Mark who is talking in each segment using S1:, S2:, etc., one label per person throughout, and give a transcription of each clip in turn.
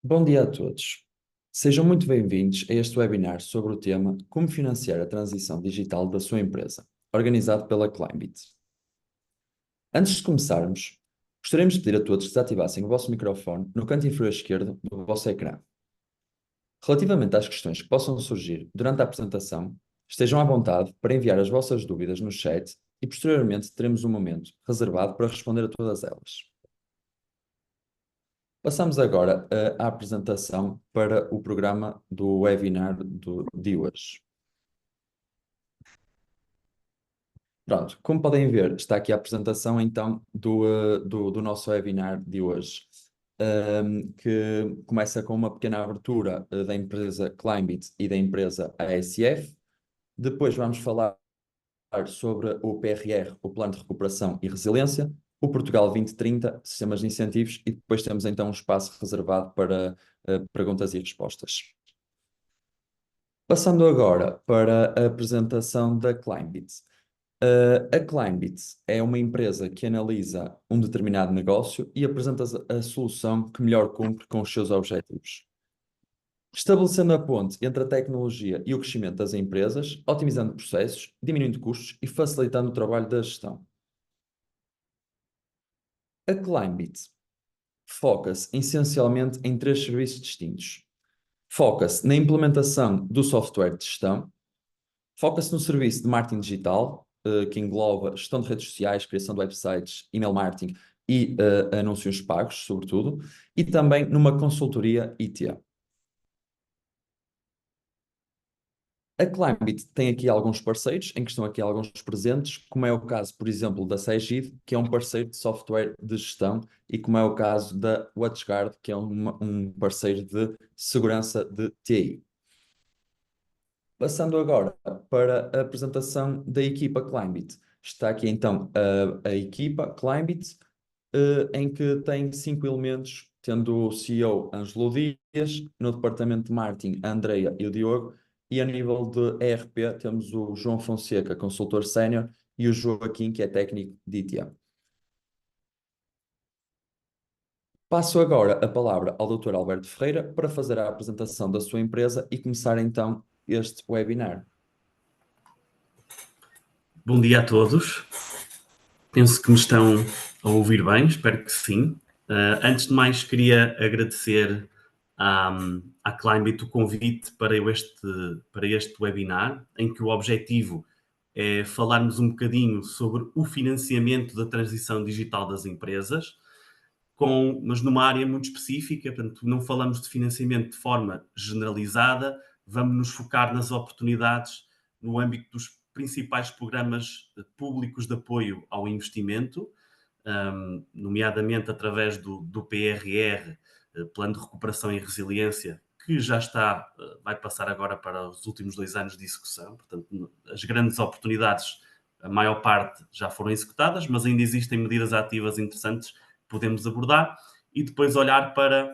S1: Bom dia a todos. Sejam muito bem-vindos a este webinar sobre o tema Como financiar a transição digital da sua empresa, organizado pela Climebit. Antes de começarmos, gostaríamos de pedir a todos que desativassem o vosso microfone no canto inferior esquerdo do vosso ecrã. Relativamente às questões que possam surgir durante a apresentação, estejam à vontade para enviar as vossas dúvidas no chat e posteriormente teremos um momento reservado para responder a todas elas. Passamos agora à apresentação para o programa do webinar de hoje. Pronto, como podem ver, está aqui a apresentação então do nosso webinar de hoje, que começa com uma pequena abertura da empresa Climebit e da empresa ASF. Depois vamos falar sobre o PRR, o Plano de Recuperação e Resiliência, o Portugal 2030, Sistemas de Incentivos, e depois temos então um espaço reservado para perguntas e respostas. Passando agora para a apresentação da Climebit. A Climebit é uma empresa que analisa um determinado negócio e apresenta a solução que melhor cumpre com os seus objetivos, estabelecendo a ponte entre a tecnologia e o crescimento das empresas, otimizando processos, diminuindo custos e facilitando o trabalho da gestão. A Climebit foca-se essencialmente em três serviços distintos. Foca-se na implementação do software de gestão, foca-se no serviço de marketing digital, que engloba gestão de redes sociais, criação de websites, email marketing e anúncios pagos, sobretudo, e também numa consultoria ITA. A Climebit tem aqui alguns parceiros, em que estão aqui alguns presentes, como é o caso, por exemplo, da Cegid, que é um parceiro de software de gestão, e como é o caso da WatchGuard, que é um parceiro de segurança de TI. Passando agora para a apresentação da equipa Climebit. Está aqui então a equipa Climebit, em que tem 5 elementos, tendo o CEO Ângelo Dias, no departamento de marketing a Andreia e o Diogo, e a nível de ERP temos o João Fonseca, consultor sénior, e o Joaquim, que é técnico de ITA. Passo agora a palavra ao Dr. Alberto Ferreira para fazer a apresentação da sua empresa e começar então este webinar.
S2: Bom dia a todos. Penso que me estão a ouvir bem, espero que sim. Antes de mais, queria agradecer à Climebit o convite para este webinar, em que o objetivo é falarmos um bocadinho sobre o financiamento da transição digital das empresas, mas numa área muito específica. Portanto, não falamos de financiamento de forma generalizada, vamos nos focar nas oportunidades no âmbito dos principais programas públicos de apoio ao investimento, nomeadamente através do PRR, Plano de Recuperação e Resiliência, que já vai passar agora para os últimos 2 anos de execução. Portanto, as grandes oportunidades, a maior parte já foram executadas, mas ainda existem medidas ativas interessantes que podemos abordar, e depois olhar para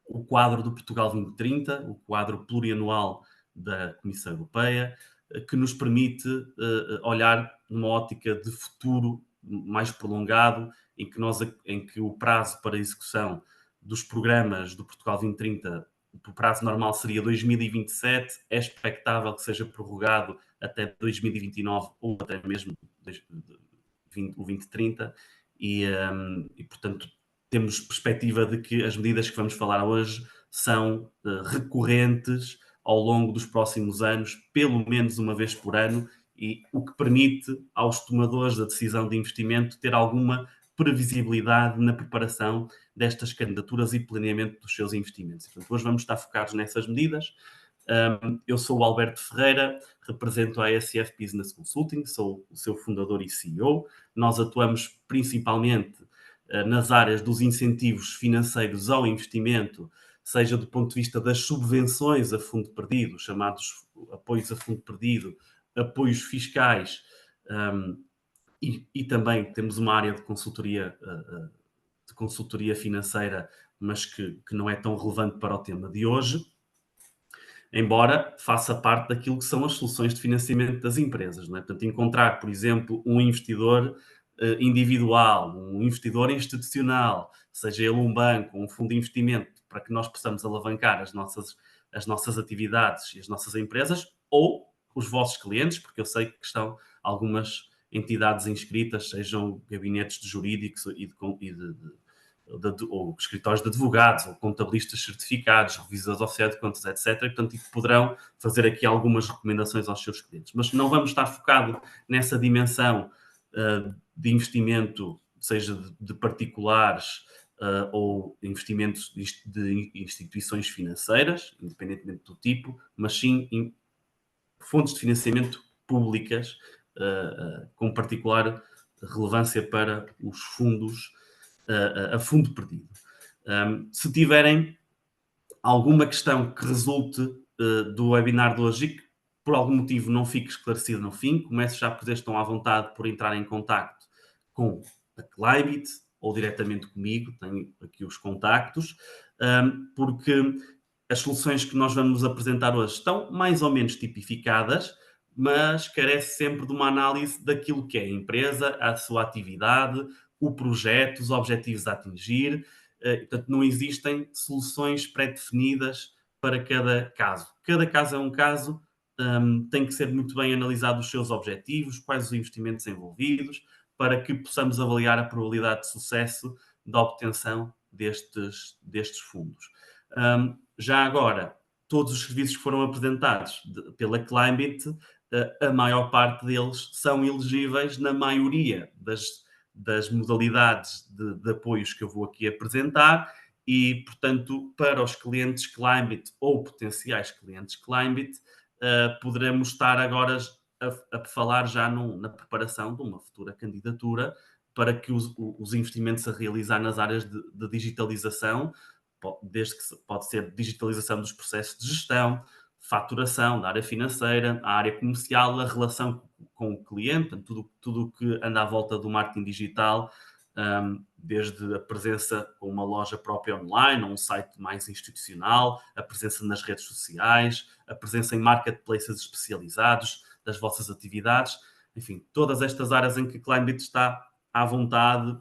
S2: o quadro do Portugal 2030, o quadro plurianual da Comissão Europeia, que nos permite olhar numa ótica de futuro mais prolongado, em que o prazo para a execução dos programas do Portugal 2030, o prazo normal seria 2027, é expectável que seja prorrogado até 2029 ou até mesmo o 2030, e portanto temos perspectiva de que as medidas que vamos falar hoje são recorrentes ao longo dos próximos anos, pelo menos uma vez por ano, e o que permite aos tomadores da decisão de investimento ter alguma previsibilidade na preparação destas candidaturas e planeamento dos seus investimentos. Portanto, hoje vamos estar focados nessas medidas. Eu sou o Alberto Ferreira, represento a ASF Business Consulting, sou o seu fundador e CEO. Nós atuamos principalmente nas áreas dos incentivos financeiros ao investimento, seja do ponto de vista das subvenções a fundo perdido, chamados apoios a fundo perdido, apoios fiscais, e também temos uma área de consultoria financeira, mas que não é tão relevante para o tema de hoje, embora faça parte daquilo que são as soluções de financiamento das empresas, não é? Portanto, encontrar, por exemplo, um investidor individual, um investidor institucional, seja ele um banco, um fundo de investimento, para que nós possamos alavancar as nossas atividades e as nossssas empresas, ou os vossos clientes, porque eu sei que estão algumas entidades inscritas, sejam gabinetes de jurídicos ou escritórios de advogados, ou contabilistas certificados, revisores oficiais de contas, etc. E, portanto, poderão fazer aqui algumas recomendações aos seus clientes. Mas não vamos estar focados nessa dimensão de investimento, seja de particulares ou investimentos de instituições financeiras, independentemente do tipo, mas sim em fontes de financiamento públicas, com particular relevância para os fundos a fundo perdido. Se tiverem alguma questão que resulte do webinar de hoje e que por algum motivo não fique esclarecido no fim, comece já por dizer, estão à vontade por entrar em contacto com a Climate ou diretamente comigo, tenho aqui os contactos, porque as soluções que nós vamos apresentar hoje estão mais ou menos tipificadas, mas carece sempre de uma análise daquilo que é a empresa, a sua atividade, o projeto, os objetivos a atingir. Portanto, não existem soluções pré-definidas para cada caso. Cada caso é um caso, tem que ser muito bem analisado os seus objetivos, quais os investimentos envolvidos, para que possamos avaliar a probabilidade de sucesso da obtenção destes fundos. Já agora, todos os serviços que foram apresentados pela Climate, a maior parte deles são elegíveis na maioria das modalidades de apoios que eu vou aqui apresentar e, portanto, para os clientes Climate ou potenciais clientes Climate, poderemos estar agora a falar já na preparação de uma futura candidatura para que os investimentos a realizar nas áreas de digitalização, desde que pode ser digitalização dos processos de gestão, faturação da área financeira, a área comercial, a relação com o cliente, tudo o que anda à volta do marketing digital, desde a presença com uma loja própria online, ou um site mais institucional, a presença nas redes sociais, a presença em marketplaces especializados das vossas atividades, enfim, todas estas áreas em que Climate está à vontade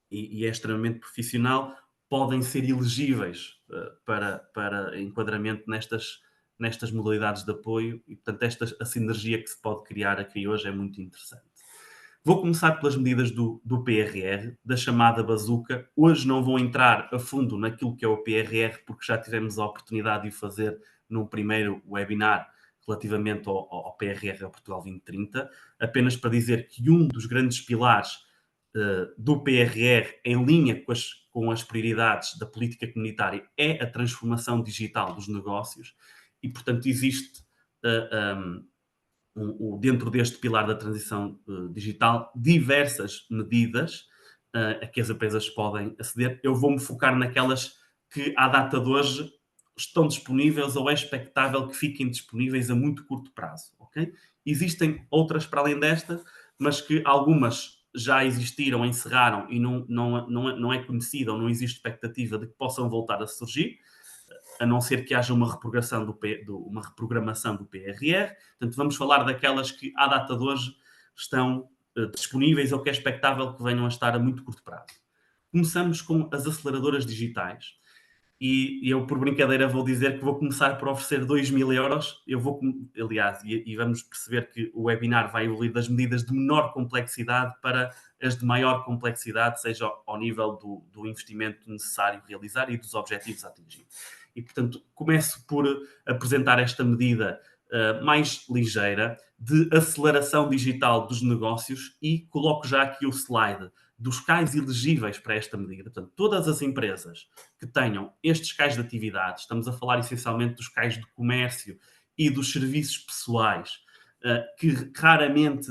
S2: e é extremamente profissional, podem ser elegíveis para enquadramento nestas modalidades de apoio e, portanto, a sinergia que se pode criar aqui hoje é muito interessante. Vou começar pelas medidas do PRR, da chamada bazuca. Hoje não vou entrar a fundo naquilo que é o PRR, porque já tivemos a oportunidade de o fazer num primeiro webinar relativamente ao PRR, ao Portugal 2030, apenas para dizer que um dos grandes pilares do PRR, em linha com as prioridades da política comunitária, é a transformação digital dos negócios e, portanto, existe dentro deste pilar da transição digital diversas medidas a que as empresas podem aceder. Eu vou-me focar naquelas que, à data de hoje, estão disponíveis ou é expectável que fiquem disponíveis a muito curto prazo. Okay? Existem outras para além desta, mas que algumas já existiram, encerraram e não é conhecida ou não existe expectativa de que possam voltar a surgir, a não ser que haja uma reprogramação do PRR. Portanto, vamos falar daquelas que, à data de hoje, estão disponíveis ou que é expectável que venham a estar a muito curto prazo. Começamos com as aceleradoras digitais. E eu, por brincadeira, vou dizer que vou começar por oferecer 2.000 euros. Aliás, e vamos perceber que o webinar vai evoluir das medidas de menor complexidade para as de maior complexidade, seja ao nível do investimento necessário realizar e dos objetivos a atingir. E, portanto, começo por apresentar esta medida mais ligeira de aceleração digital dos negócios e coloco já aqui o slide dos CAIs elegíveis para esta medida. Portanto, todas as empresas que tenham estes CAIs de atividades, estamos a falar essencialmente dos CAIs de comércio e dos serviços pessoais, que raramente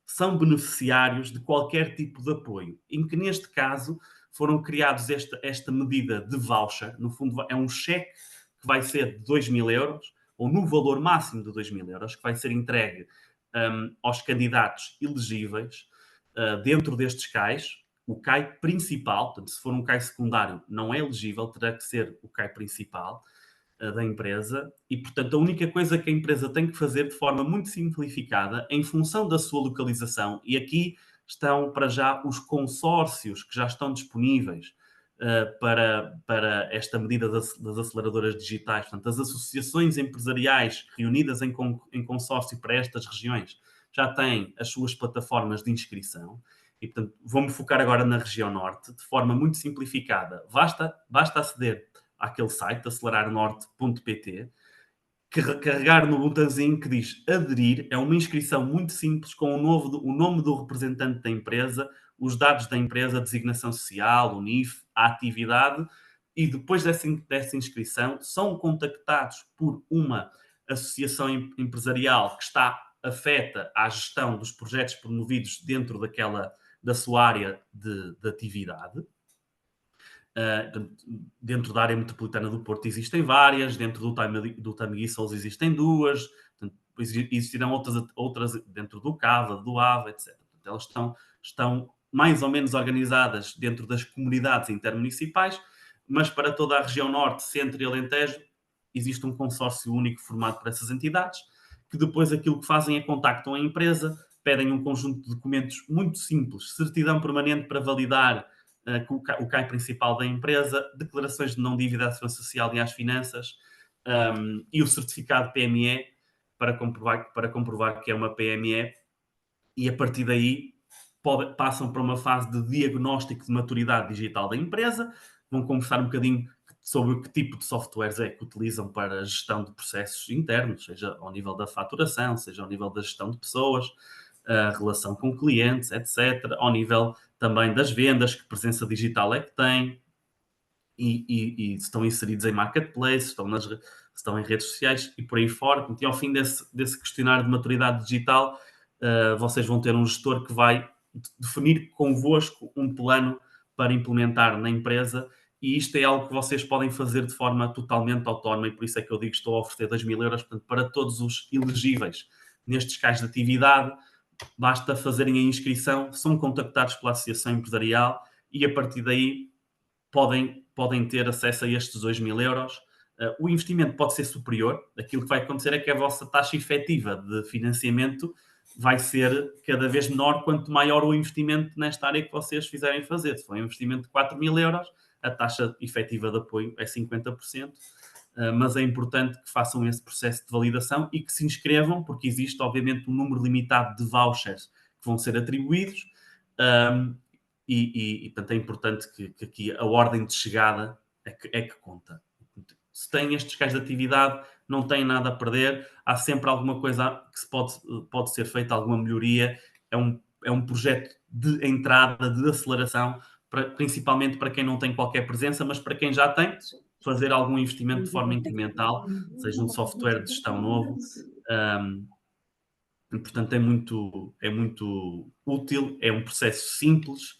S2: são beneficiários de qualquer tipo de apoio, em que neste caso foram criados esta medida de voucher, no fundo é um cheque que vai ser de 2.000 euros, ou no valor máximo de 2.000 euros, que vai ser entregue aos candidatos elegíveis dentro destes CAIs. O CAI principal, portanto, se for um CAI secundário, não é elegível, terá que ser o CAI principal da empresa e, portanto, a única coisa que a empresa tem que fazer de forma muito simplificada, em função da sua localização, e aqui estão para já os consórcios que já estão disponíveis para esta medida das aceleradoras digitais. Portanto, as associações empresariais reunidas em consórcio para estas regiões já têm as suas plataformas de inscrição e, portanto, vou-me focar agora na região norte, de forma muito simplificada. Basta aceder àquele site, acelerarnorte.pt, carregar no botãozinho que diz aderir, é uma inscrição muito simples com o nome do representante da empresa, os dados da empresa, a designação social, o NIF, a atividade, e depois dessa inscrição são contactados por uma associação empresarial que está afeta à gestão dos projetos promovidos dentro da sua área de atividade. Dentro da área metropolitana do Porto existem várias, dentro do Tameguissous existem duas, portanto, existirão outras dentro do Cava, do Ava, etc. Portanto, elas estão mais ou menos organizadas dentro das comunidades intermunicipais, mas para toda a região norte, centro e alentejo, existe um consórcio único formado por essas entidades, que depois aquilo que fazem é contactam a empresa, pedem um conjunto de documentos muito simples, certidão permanente para validar o CAI principal da empresa, declarações de não dívida à segurança social e às finanças, e o certificado PME para comprovar que é uma PME, e a partir daí passam para uma fase de diagnóstico de maturidade digital da empresa, vão conversar um bocadinho sobre que tipo de softwares é que utilizam para a gestão de processos internos, seja ao nível da faturação, seja ao nível da gestão de pessoas, a relação com clientes, etc. Ao nível também das vendas, que presença digital é que têm, e estão inseridos em marketplace, estão em redes sociais e por aí fora. E ao fim desse questionário de maturidade digital, vocês vão ter um gestor que vai definir convosco um plano para implementar na empresa, e isto é algo que vocês podem fazer de forma totalmente autónoma, e por isso é que eu digo que estou a oferecer 2.000 euros, portanto, para todos os elegíveis nestes casos de atividade. Basta fazerem a inscrição, são contactados pela associação empresarial e a partir daí podem ter acesso a estes 2.000 euros. O investimento pode ser superior. Aquilo que vai acontecer é que a vossa taxa efetiva de financiamento vai ser cada vez menor quanto maior o investimento nesta área que vocês fizerem fazer. Se for um investimento de 4.000 euros, a taxa efetiva de apoio é 50%. Mas é importante que façam esse processo de validação e que se inscrevam, porque existe, obviamente, um número limitado de vouchers que vão ser atribuídos, portanto, é importante que aqui a ordem de chegada é que conta. Se têm estes casos de atividade, não têm nada a perder, há sempre alguma coisa que pode ser feita, alguma melhoria, é um projeto de entrada, de aceleração, principalmente para quem não tem qualquer presença, mas para quem já tem, fazer algum investimento de forma incremental, seja um software de gestão novo. Portanto, é muito útil, é um processo simples.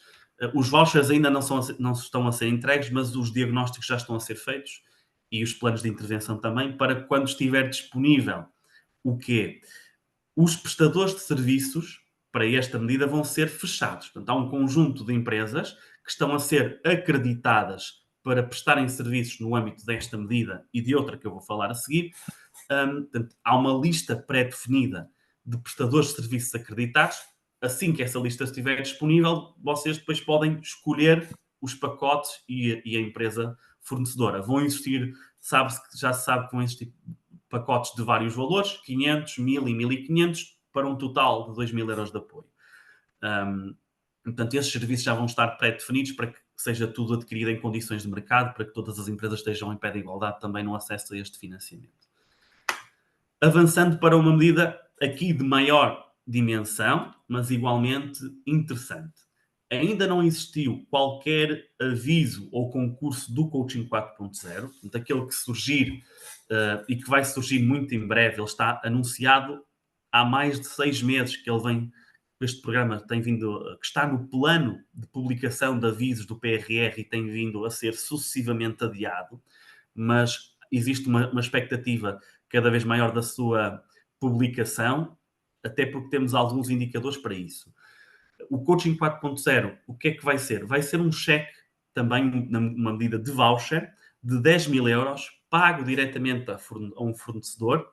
S2: Os vouchers ainda não estão a ser entregues, mas os diagnósticos já estão a ser feitos e os planos de intervenção também, para quando estiver disponível o quê? Os prestadores de serviços para esta medida vão ser fechados. Portanto, há um conjunto de empresas que estão a ser acreditadas para prestarem serviços no âmbito desta medida e de outra que eu vou falar a seguir. Portanto, há uma lista pré-definida de prestadores de serviços acreditados. Assim que essa lista estiver disponível, vocês depois podem escolher os pacotes e a empresa fornecedora. Vão existir, já se sabe que vão existir pacotes de vários valores, 500, 1.000 e 1.500, para um total de 2.000 euros de apoio. Portanto, esses serviços já vão estar pré-definidos para que seja tudo adquirido em condições de mercado, para que todas as empresas estejam em pé de igualdade também no acesso a este financiamento. Avançando para uma medida aqui de maior dimensão, mas igualmente interessante. Ainda não existiu qualquer aviso ou concurso do Coaching 4.0, portanto, aquele que surgir e que vai surgir muito em breve. Ele está anunciado há mais de 6 meses que ele vem. Este programa tem vindo, que está no plano de publicação de avisos do PRR e tem vindo a ser sucessivamente adiado, mas existe uma expectativa cada vez maior da sua publicação, até porque temos alguns indicadores para isso. O Coaching 4.0, o que é que vai ser? Vai ser um cheque, também numa medida de voucher, de 10.000 euros, pago diretamente a um fornecedor,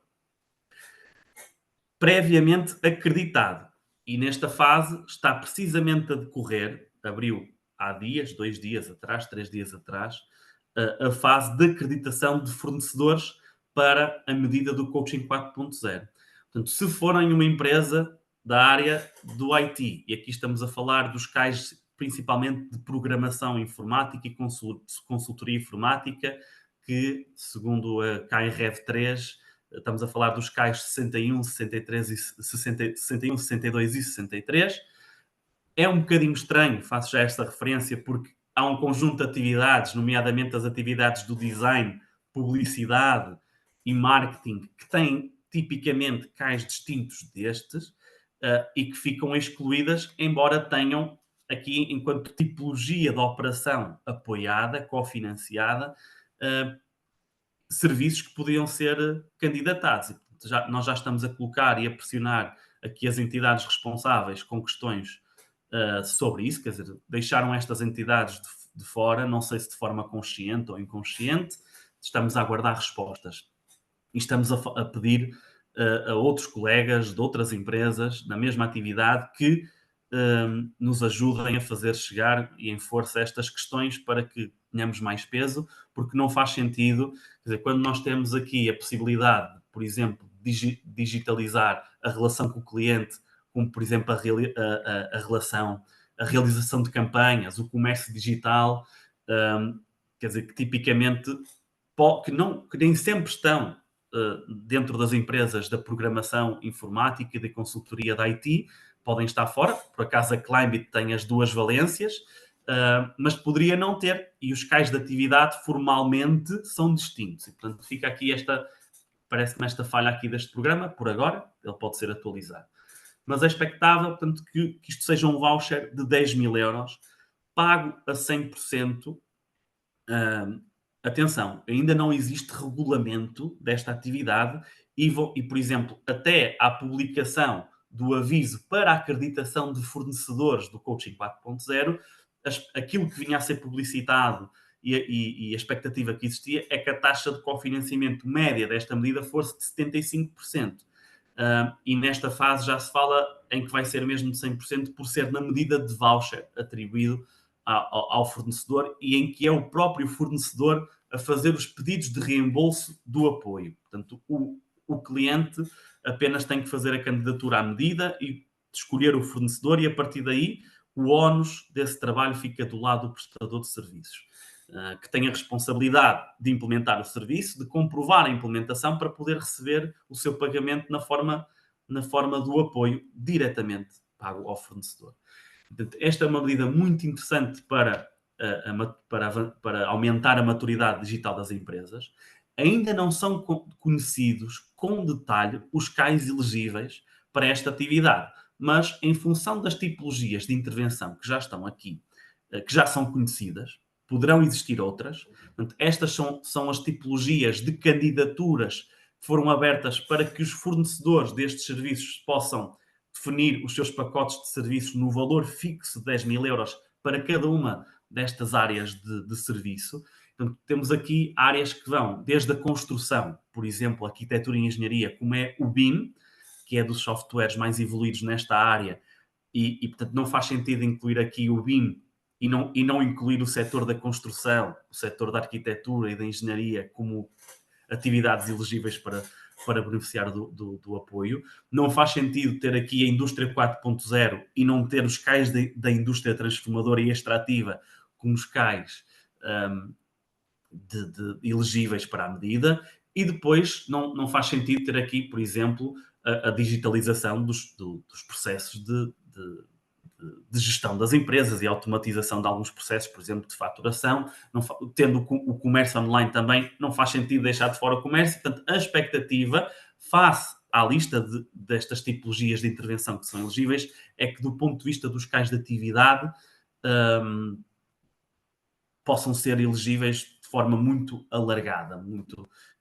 S2: previamente acreditado. E nesta fase está precisamente a decorrer, abriu há dias, 2 dias atrás, 3 dias atrás, a fase de acreditação de fornecedores para a medida do Coaching 4.0. Portanto, se forem uma empresa da área do IT, e aqui estamos a falar dos cais principalmente de programação informática e consultoria informática, que, segundo a CAI Rev 3, estamos a falar dos cais 61, 63 e 61, 62 e 63. É um bocadinho estranho, faço já esta referência, porque há um conjunto de atividades, nomeadamente as atividades do design, publicidade e marketing, que têm tipicamente cais distintos destes e que ficam excluídas, embora tenham aqui, enquanto tipologia de operação apoiada, cofinanciada, serviços que podiam ser candidatados. E, nós já estamos a colocar e a pressionar aqui as entidades responsáveis com questões sobre isso, quer dizer, deixaram estas entidades de fora, não sei se de forma consciente ou inconsciente, estamos a aguardar respostas. E estamos a pedir a outros colegas de outras empresas na mesma atividade que nos ajudem a fazer chegar e em força estas questões para que tenhamos mais peso, porque não faz sentido, quer dizer, quando nós temos aqui a possibilidade, por exemplo, de digitalizar a relação com o cliente, como por exemplo a relação, a realização de campanhas, o comércio digital, quer dizer, que tipicamente que nem sempre estão dentro das empresas da programação informática e da consultoria da IT, podem estar fora. Por acaso a Climate tem as duas valências, mas poderia não ter. E os cais de atividade formalmente são distintos. E, portanto, fica aqui parece-me esta falha aqui deste programa, por agora, ele pode ser atualizado. Mas é expectável, portanto, que isto seja um voucher de 10 mil euros, pago a 100%. Atenção, ainda não existe regulamento desta atividade e, por exemplo, até à publicação do aviso para a acreditação de fornecedores do Coaching 4.0, aquilo que vinha a ser publicitado e a expectativa que existia é que a taxa de cofinanciamento média desta medida fosse de 75%. E nesta fase já se fala em que vai ser mesmo de 100% por ser na medida de voucher atribuído ao fornecedor e em que é o próprio fornecedor a fazer os pedidos de reembolso do apoio. Portanto, o cliente apenas tem que fazer a candidatura à medida e escolher o fornecedor e, a partir daí, o ónus desse trabalho fica do lado do prestador de serviços, que tem a responsabilidade de implementar o serviço, de comprovar a implementação para poder receber o seu pagamento na forma do apoio diretamente pago ao fornecedor. Portanto, esta é uma medida muito interessante para aumentar a maturidade digital das empresas. Ainda não são conhecidos com detalhe os cais elegíveis para esta atividade, mas em função das tipologias de intervenção que já estão aqui, que já são conhecidas, poderão existir outras. Portanto, estas são as tipologias de candidaturas que foram abertas para que os fornecedores destes serviços possam definir os seus pacotes de serviços no valor fixo de 10 mil euros para cada uma destas áreas de serviço. Portanto, temos aqui áreas que vão desde a construção, por exemplo, arquitetura e engenharia, como é o BIM, que é dos softwares mais evoluídos nesta área, e portanto, não faz sentido incluir aqui o BIM e não incluir o setor da construção, o setor da arquitetura e da engenharia como atividades elegíveis para beneficiar do apoio. Não faz sentido ter aqui a indústria 4.0 e não ter os cais da indústria transformadora e extrativa como os cais elegíveis para a medida. E depois não faz sentido ter aqui, por exemplo, a digitalização dos processos de gestão das empresas e automatização de alguns processos, por exemplo, de faturação. Tendo o comércio online também, não faz sentido deixar de fora o comércio. Portanto, a expectativa, face à lista destas tipologias de intervenção que são elegíveis, é que, do ponto de vista dos cais de atividade, possam ser elegíveis de forma muito alargada.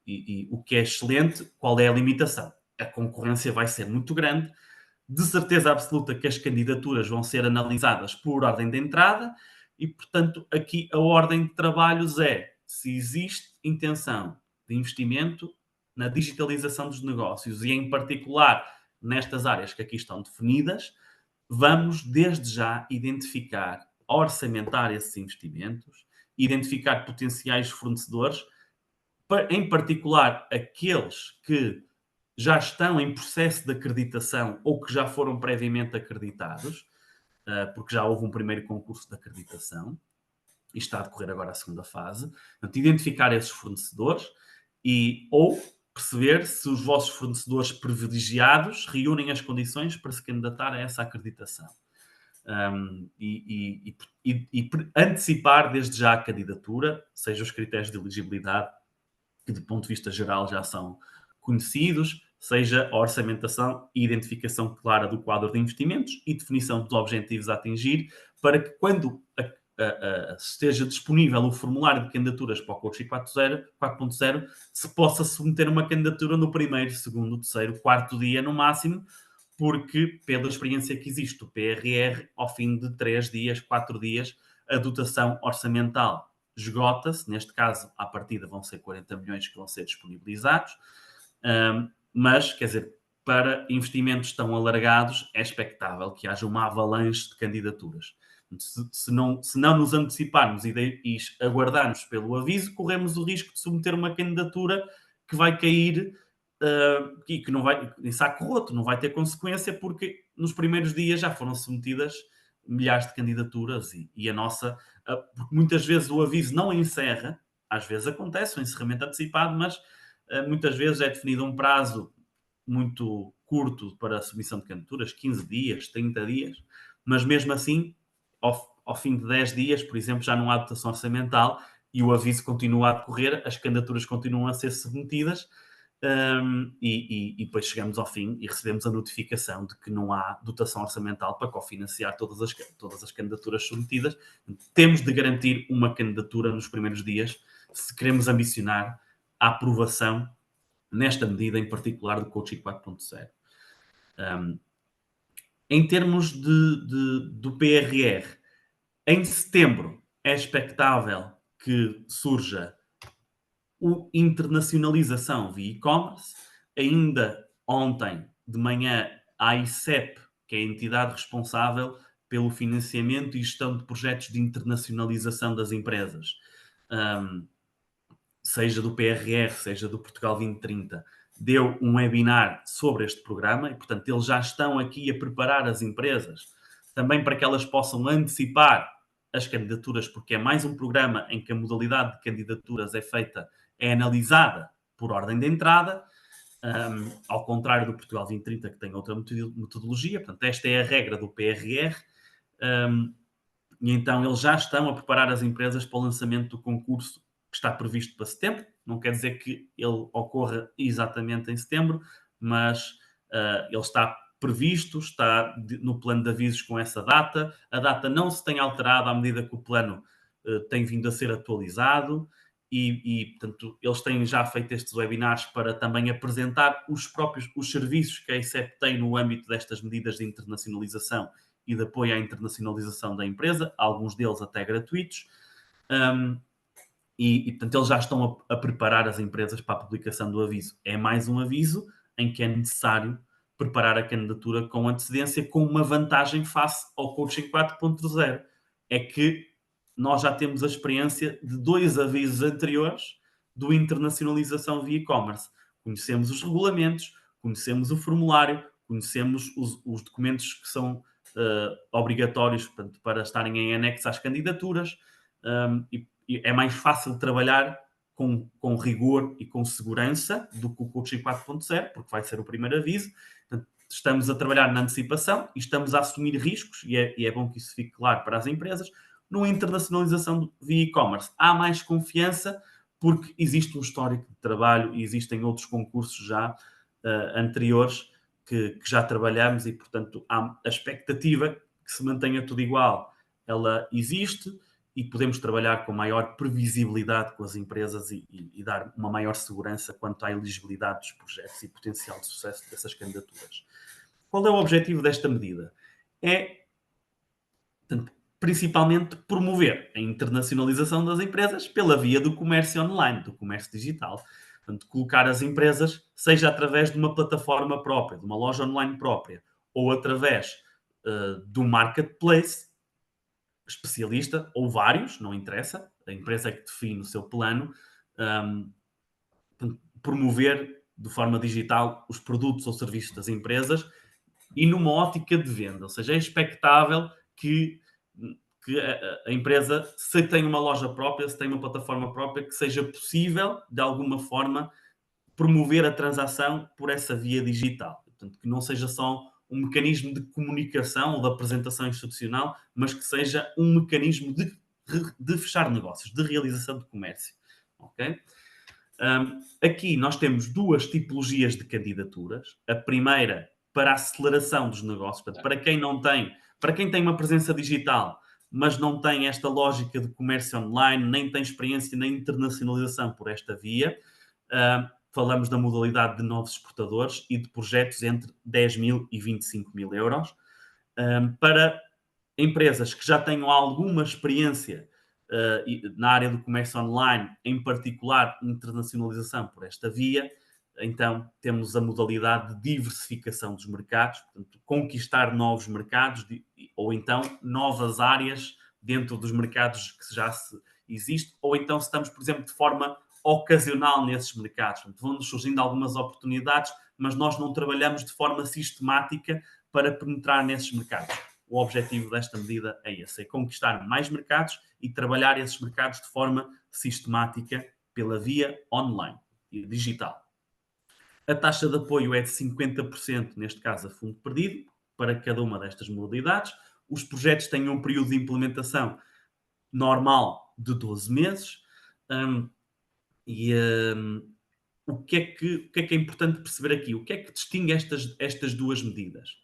S2: E o que é excelente. Qual é a limitação? A concorrência vai ser muito grande. De certeza absoluta que as candidaturas vão ser analisadas por ordem de entrada e, portanto, aqui a ordem de trabalhos é se existe intenção de investimento na digitalização dos negócios e, em particular, nestas áreas que aqui estão definidas, vamos desde já identificar orçamentar esses investimentos, identificar potenciais fornecedores, em particular aqueles que já estão em processo de acreditação ou que já foram previamente acreditados, porque já houve um primeiro concurso de acreditação e está a decorrer agora a segunda fase. Portanto, identificar esses fornecedores ou perceber se os vossos fornecedores privilegiados reúnem as condições para se candidatar a essa acreditação. Antecipar desde já a candidatura, seja os critérios de elegibilidade, que do ponto de vista geral já são conhecidos, seja a orçamentação e identificação clara do quadro de investimentos e definição dos objetivos a atingir, para que quando esteja disponível o formulário de candidaturas para o Coaching 4.0, se possa submeter uma candidatura no primeiro, segundo, terceiro, quarto dia no máximo, porque, pela experiência que existe, o PRR, ao fim de 3 dias, 4 dias, a dotação orçamental esgota-se. Neste caso, à partida, vão ser 40 milhões que vão ser disponibilizados. Mas, quer dizer, para investimentos tão alargados, é expectável que haja uma avalanche de candidaturas. Se não nos anteciparmos e aguardarmos pelo aviso, corremos o risco de submeter uma candidatura que vai cair e que não vai, em saco roto, não vai ter consequência, porque nos primeiros dias já foram submetidas milhares de candidaturas e a nossa, porque muitas vezes o aviso não encerra, às vezes acontece o encerramento antecipado, mas muitas vezes é definido um prazo muito curto para a submissão de candidaturas, 15 dias, 30 dias, mas mesmo assim, ao fim de 10 dias, por exemplo, já não há dotação orçamental e o aviso continua a decorrer, as candidaturas continuam a ser submetidas, e depois chegamos ao fim e recebemos a notificação de que não há dotação orçamental para cofinanciar todas as candidaturas submetidas. Temos de garantir uma candidatura nos primeiros dias se queremos ambicionar a aprovação nesta medida em particular do Coaching 4.0. Em termos do PRR, em setembro é expectável que surja o internacionalização via e-commerce. Ainda ontem de manhã, a ICEP, que é a entidade responsável pelo financiamento e gestão de projetos de internacionalização das empresas, seja do PRR, seja do Portugal 2030, deu um webinar sobre este programa e, portanto, eles já estão aqui a preparar as empresas também para que elas possam antecipar as candidaturas, porque é mais um programa em que a modalidade de candidaturas é analisada por ordem de entrada, ao contrário do Portugal 2030, que tem outra metodologia. Portanto, esta é a regra do PRR, e então eles já estão a preparar as empresas para o lançamento do concurso que está previsto para setembro. Não quer dizer que ele ocorra exatamente em setembro, mas ele está previsto, está no plano de avisos com essa data. A data não se tem alterado à medida que o plano tem vindo a ser atualizado portanto, eles têm já feito estes webinars para também apresentar os serviços que a ICEP tem no âmbito destas medidas de internacionalização e de apoio à internacionalização da empresa, alguns deles até gratuitos. Portanto, eles já estão a preparar as empresas para a publicação do aviso. É mais um aviso em que é necessário preparar a candidatura com antecedência, com uma vantagem face ao Coaching 4.0. É que nós já temos a experiência de 2 avisos anteriores do internacionalização via e-commerce. Conhecemos os regulamentos, conhecemos o formulário, conhecemos os documentos que são obrigatórios, portanto, para estarem em anexo às candidaturas, e é mais fácil trabalhar com rigor e com segurança do que o Coaching 4.0, porque vai ser o primeiro aviso. Portanto, estamos a trabalhar na antecipação e estamos a assumir riscos, e é bom que isso fique claro para as empresas. No internacionalização via e-commerce, há mais confiança, porque existe um histórico de trabalho e existem outros concursos já anteriores que já trabalhamos e, portanto, há a expectativa que se mantenha tudo igual. Ela existe e podemos trabalhar com maior previsibilidade com as empresas e dar uma maior segurança quanto à elegibilidade dos projetos e potencial de sucesso dessas candidaturas. Qual é o objetivo desta medida? É, portanto, principalmente promover a internacionalização das empresas pela via do comércio online, do comércio digital. Portanto, colocar as empresas, seja através de uma plataforma própria, de uma loja online própria, ou através do marketplace, especialista, ou vários, não interessa, a empresa é que define o seu plano, promover de forma digital os produtos ou serviços das empresas e numa ótica de venda. Ou seja, é expectável que a empresa, se tem uma loja própria, se tem uma plataforma própria, que seja possível, de alguma forma, promover a transação por essa via digital. Portanto, que não seja só um mecanismo de comunicação ou de apresentação institucional, mas que seja um mecanismo de fechar negócios, de realização de comércio. Ok? Aqui nós temos duas tipologias de candidaturas. A primeira para a aceleração dos negócios, portanto, para quem tem uma presença digital, mas não tem esta lógica de comércio online, nem tem experiência na internacionalização por esta via. Falamos da modalidade de novos exportadores e de projetos entre 10 mil e 25 mil euros. Para empresas que já tenham alguma experiência na área do comércio online, em particular internacionalização por esta via, então temos a modalidade de diversificação dos mercados, portanto, conquistar novos mercados ou então novas áreas dentro dos mercados que já existe, ou então se estamos, por exemplo, de forma ocasional nesses mercados. Portanto, vão-nos surgindo algumas oportunidades, mas nós não trabalhamos de forma sistemática para penetrar nesses mercados. O objetivo desta medida é esse, é conquistar mais mercados e trabalhar esses mercados de forma sistemática pela via online e digital. A taxa de apoio é de 50%, neste caso a fundo perdido, para cada uma destas modalidades. Os projetos têm um período de implementação normal de 12 meses. O que é importante perceber aqui? O que é que distingue estas duas medidas?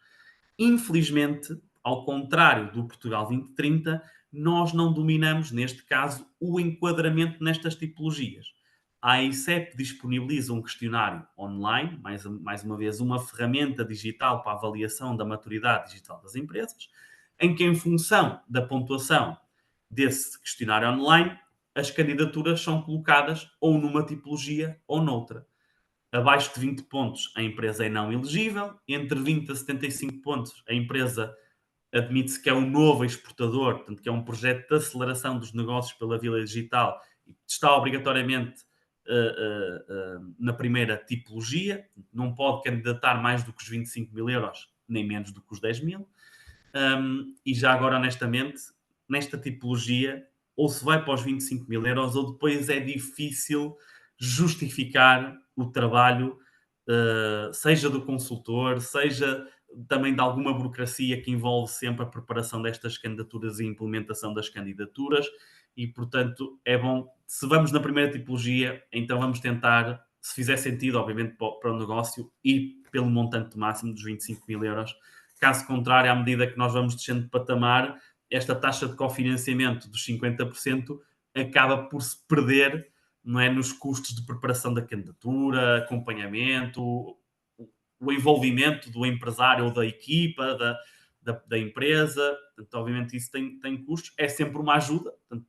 S2: Infelizmente, ao contrário do Portugal 2030, nós não dominamos, neste caso, o enquadramento nestas tipologias. A AICEP disponibiliza um questionário online, mais uma vez, uma ferramenta digital para a avaliação da maturidade digital das empresas, em que, em função da pontuação desse questionário online, as candidaturas são colocadas ou numa tipologia ou noutra. Abaixo de 20 pontos, a empresa é não elegível. Entre 20 a 75 pontos, a empresa admite-se que é um novo exportador, portanto, que é um projeto de aceleração dos negócios pela via digital e está obrigatoriamente na primeira tipologia. Não pode candidatar mais do que os 25 mil euros, nem menos do que os 10 mil. E já agora, honestamente, nesta tipologia, ou se vai para os 25 mil euros, ou depois é difícil justificar o trabalho, seja do consultor, seja também de alguma burocracia que envolve sempre a preparação destas candidaturas e implementação das candidaturas. E, portanto, é bom, se vamos na primeira tipologia, então vamos tentar, se fizer sentido, obviamente, para o negócio, e pelo montante máximo dos 25 mil euros. Caso contrário, à medida que nós vamos descendo de patamar, esta taxa de cofinanciamento dos 50% acaba por se perder, não é, nos custos de preparação da candidatura, acompanhamento, o envolvimento do empresário ou da equipa, da empresa. Portanto, obviamente isso tem custos. É sempre uma ajuda. Portanto,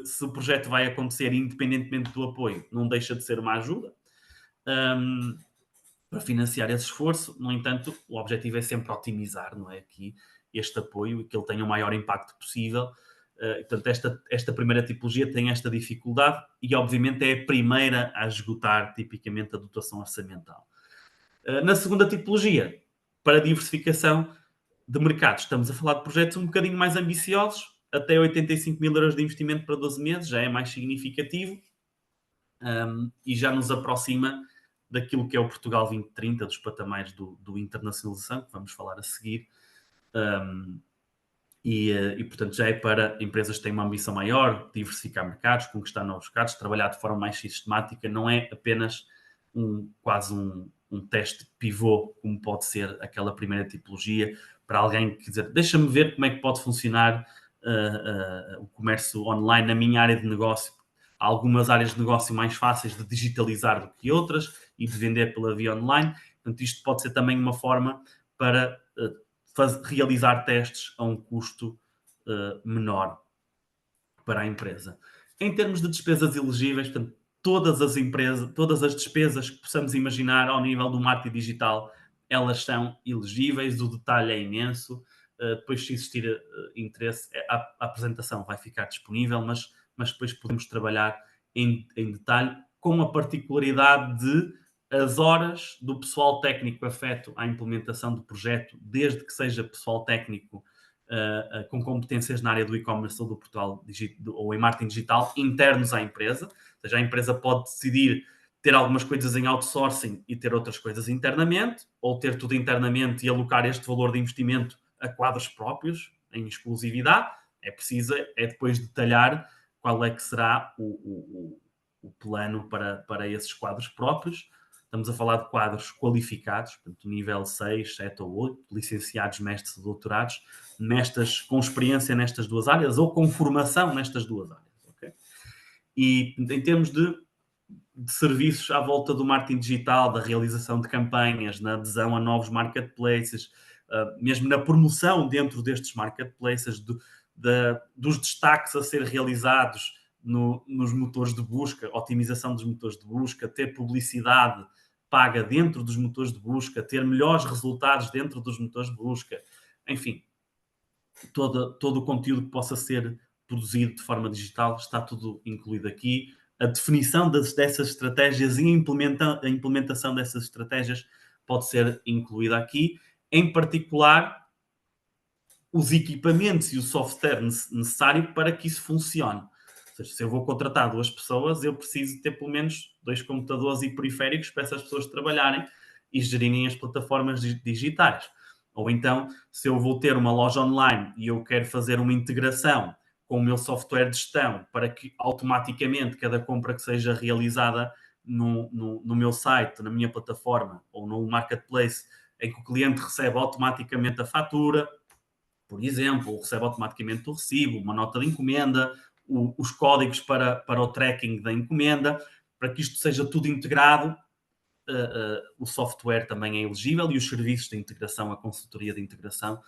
S2: se o projeto vai acontecer independentemente do apoio, não deixa de ser uma ajuda para financiar esse esforço. No entanto, o objetivo é sempre otimizar, não é, aqui este apoio e que ele tenha o maior impacto possível. Portanto, esta primeira tipologia tem esta dificuldade e, obviamente, é a primeira a esgotar, tipicamente, a dotação orçamental. Na segunda tipologia, para diversificação de mercados, estamos a falar de projetos um bocadinho mais ambiciosos, até 85 mil euros de investimento para 12 meses, já é mais significativo e já nos aproxima daquilo que é o Portugal 2030, dos patamares do internacionalização, que vamos falar a seguir. Portanto, já é para empresas que têm uma ambição maior, diversificar mercados, conquistar novos mercados, trabalhar de forma mais sistemática, não é apenas quase um teste pivô, como pode ser aquela primeira tipologia, para alguém que dizer, deixa-me ver como é que pode funcionar o comércio online na minha área de negócio. Há algumas áreas de negócio mais fáceis de digitalizar do que outras e de vender pela via online. Portanto, isto pode ser também uma forma para realizar testes a um custo menor para a empresa. Em termos de despesas elegíveis, portanto, todas as despesas que possamos imaginar ao nível do marketing digital, elas são elegíveis, o detalhe é imenso. depois se existir interesse, a apresentação vai ficar disponível, mas depois podemos trabalhar em detalhe, com a particularidade de as horas do pessoal técnico afeto à implementação do projeto, desde que seja pessoal técnico com competências na área do e-commerce ou do portal ou em marketing digital, internos à empresa. Ou seja, a empresa pode decidir ter algumas coisas em outsourcing e ter outras coisas internamente, ou ter tudo internamente e alocar este valor de investimento a quadros próprios, em exclusividade. É preciso depois detalhar qual é que será o plano para esses quadros próprios. Estamos a falar de quadros qualificados, portanto, nível 6, 7 ou 8, licenciados, mestres e doutorados, com experiência nestas duas áreas ou com formação nestas duas áreas. Okay? E em termos de serviços à volta do marketing digital, da realização de campanhas, na adesão a novos marketplaces, mesmo na promoção dentro destes marketplaces, dos destaques a ser realizados nos motores de busca, otimização dos motores de busca, ter publicidade paga dentro dos motores de busca, ter melhores resultados dentro dos motores de busca, enfim, todo o conteúdo que possa ser produzido de forma digital está tudo incluído aqui. A definição dessas estratégias e a implementação dessas estratégias pode ser incluída aqui. Em particular, os equipamentos e o software necessário para que isso funcione. Ou seja, se eu vou contratar 2 pessoas, eu preciso ter pelo menos 2 computadores e periféricos para essas pessoas trabalharem e gerirem as plataformas digitais. Ou então, se eu vou ter uma loja online e eu quero fazer uma integração com o meu software de gestão para que automaticamente cada compra que seja realizada no meu site, na minha plataforma ou no marketplace, em que o cliente recebe automaticamente a fatura, por exemplo, recebe automaticamente o recibo, uma nota de encomenda, os códigos para o tracking da encomenda, para que isto seja tudo integrado, o software também é elegível e os serviços de integração, a consultoria de integração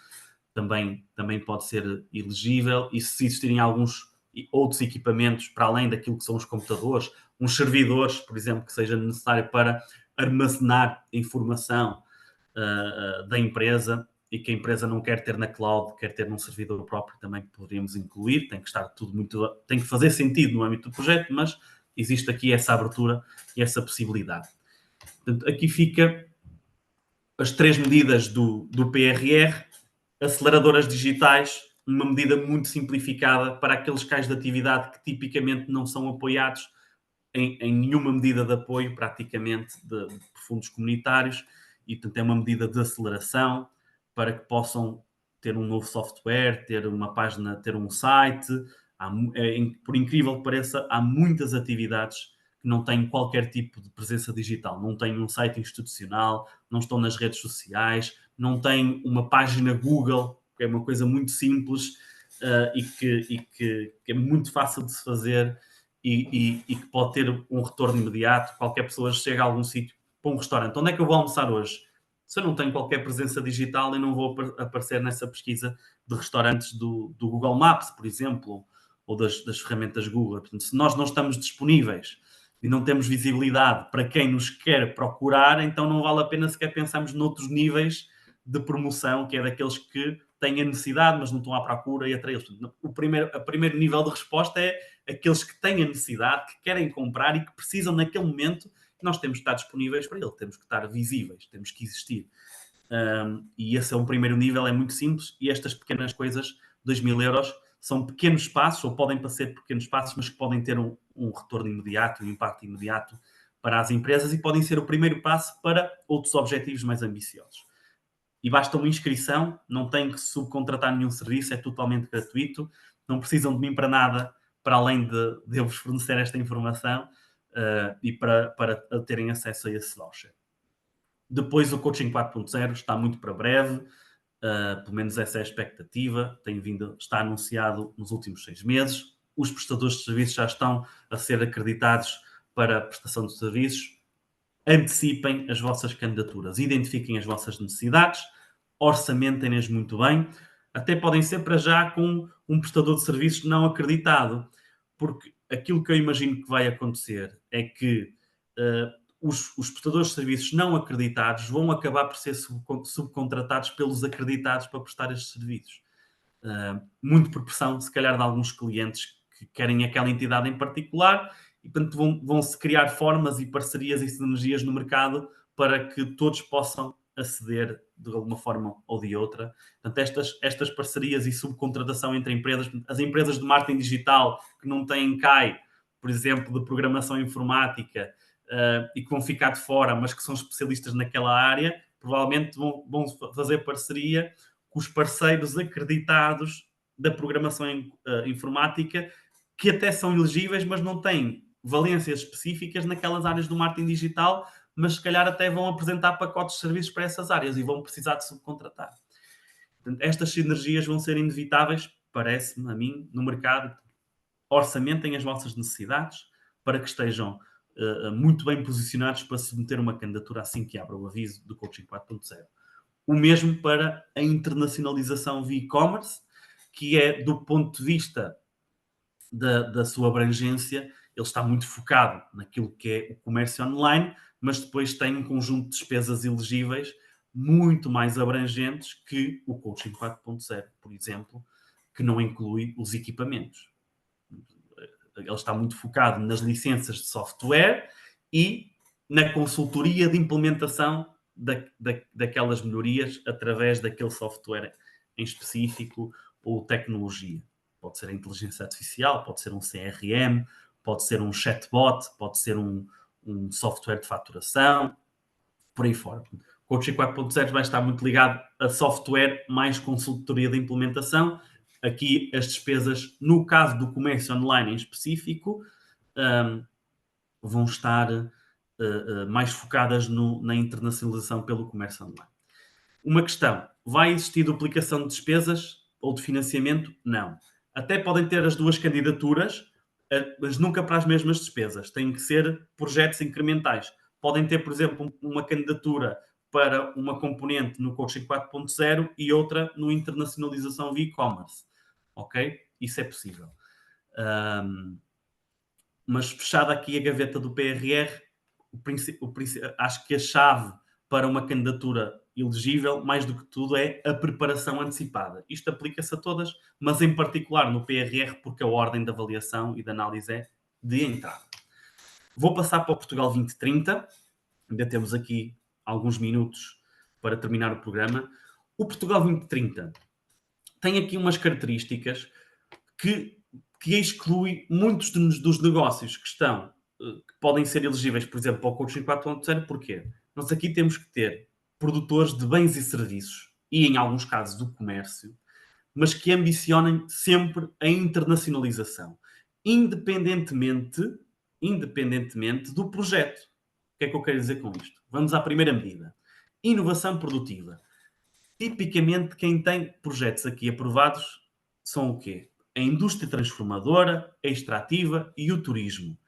S2: também pode ser elegível, e se existirem alguns outros equipamentos para além daquilo que são os computadores, uns servidores, por exemplo, que seja necessário para armazenar a informação da empresa e que a empresa não quer ter na cloud, quer ter num servidor próprio, também poderíamos incluir. Tem que estar tudo tem que fazer sentido no âmbito do projeto, mas existe aqui essa abertura e essa possibilidade. Portanto, aqui fica as 3 medidas do PRR, aceleradoras digitais, uma medida muito simplificada para aqueles cais de atividade que tipicamente não são apoiados em nenhuma medida de apoio, praticamente, de fundos comunitários, e portanto é uma medida de aceleração para que possam ter um novo software, ter uma página, ter um site. Por incrível que pareça, há muitas atividades que não têm qualquer tipo de presença digital, não têm um site institucional, não estão nas redes sociais, não têm uma página Google, que é uma coisa muito simples e que é muito fácil de se fazer e que pode ter um retorno imediato. Qualquer pessoa chega a algum sítio, para um restaurante, onde é que eu vou almoçar hoje? Se eu não tenho qualquer presença digital, eu não vou aparecer nessa pesquisa de restaurantes do Google Maps, por exemplo, ou das ferramentas Google. Portanto, se nós não estamos disponíveis e não temos visibilidade para quem nos quer procurar, então não vale a pena sequer pensarmos noutros níveis de promoção, que é daqueles que têm a necessidade, mas não estão à procura e atraí eles. O primeiro nível de resposta é aqueles que têm a necessidade, que querem comprar e que precisam naquele momento. Nós temos que estar disponíveis para ele, temos que estar visíveis, temos que existir. E esse é um primeiro nível, é muito simples, e estas pequenas coisas, 2.000 euros, são pequenos passos, ou podem parecer pequenos passos, mas que podem ter um retorno imediato, um impacto imediato para as empresas e podem ser o primeiro passo para outros objetivos mais ambiciosos. E basta uma inscrição, não tem que subcontratar nenhum serviço, é totalmente gratuito, não precisam de mim para nada, para além de eu vos fornecer esta informação e para terem acesso a esse voucher. Depois o Coaching 4.0 está muito para breve, pelo menos essa é a expectativa, está anunciado nos últimos 6 meses. Os prestadores de serviços já estão a ser acreditados para a prestação de serviços. Antecipem as vossas candidaturas, identifiquem as vossas necessidades, orçamentem-nas muito bem, até podem ser para já com um prestador de serviços não acreditado, porque aquilo que eu imagino que vai acontecer é que os prestadores de serviços não acreditados vão acabar por ser subcontratados pelos acreditados para prestar estes serviços. Muito por pressão, se calhar, de alguns clientes que querem aquela entidade em particular e, portanto, vão-se criar formas e parcerias e sinergias no mercado para que todos possam aceder de alguma forma ou de outra. Portanto, estas parcerias e subcontratação entre empresas, as empresas de marketing digital que não têm CAI, por exemplo, de programação informática, e que vão ficar de fora, mas que são especialistas naquela área, provavelmente vão fazer parceria com os parceiros acreditados da programação informática, que até são elegíveis, mas não têm valências específicas naquelas áreas do marketing digital, mas se calhar até vão apresentar pacotes de serviços para essas áreas e vão precisar de subcontratar. Portanto, estas sinergias vão ser inevitáveis, parece-me a mim, no mercado. Orçamentem as vossas necessidades para que estejam muito bem posicionados para submeter uma candidatura assim que abra o aviso do Coaching 4.0. O mesmo para a internacionalização via e-commerce, que é, do ponto de vista da sua abrangência, ele está muito focado naquilo que é o comércio online, mas depois tem um conjunto de despesas elegíveis muito mais abrangentes que o Coaching 4.0, por exemplo, que não inclui os equipamentos. Ele está muito focado nas licenças de software e na consultoria de implementação daquelas melhorias através daquele software em específico ou tecnologia. Pode ser a inteligência artificial, pode ser um CRM, pode ser um chatbot, pode ser um software de faturação, por aí fora. O Coaching 4.0 vai estar muito ligado a software mais consultoria de implementação. Aqui as despesas, no caso do comércio online em específico, vão estar mais focadas na internacionalização pelo comércio online. Uma questão, vai existir duplicação de despesas ou de financiamento? Não. Até podem ter as duas candidaturas, mas nunca para as mesmas despesas. Têm que ser projetos incrementais. Podem ter, por exemplo, uma candidatura para uma componente no Coaching 4.0 e outra no internacionalização via e-commerce. Ok? Isso é possível. Mas fechada aqui a gaveta do PRR, acho que a chave para uma candidatura elegível, mais do que tudo, é a preparação antecipada. Isto aplica-se a todas, mas em particular no PRR, porque a ordem de avaliação e de análise é de entrada. Vou passar para o Portugal 2030. Ainda temos aqui alguns minutos para terminar o programa. O Portugal 2030 tem aqui umas características que exclui muitos dos negócios que podem ser elegíveis, por exemplo, para o Coaching 4.0. Porquê? Nós aqui temos que ter produtores de bens e serviços, e em alguns casos do comércio, mas que ambicionem sempre a internacionalização, independentemente do projeto. O que é que eu quero dizer com isto? Vamos à primeira medida. Inovação produtiva. Tipicamente, quem tem projetos aqui aprovados são o quê? A indústria transformadora, a extrativa e o turismo.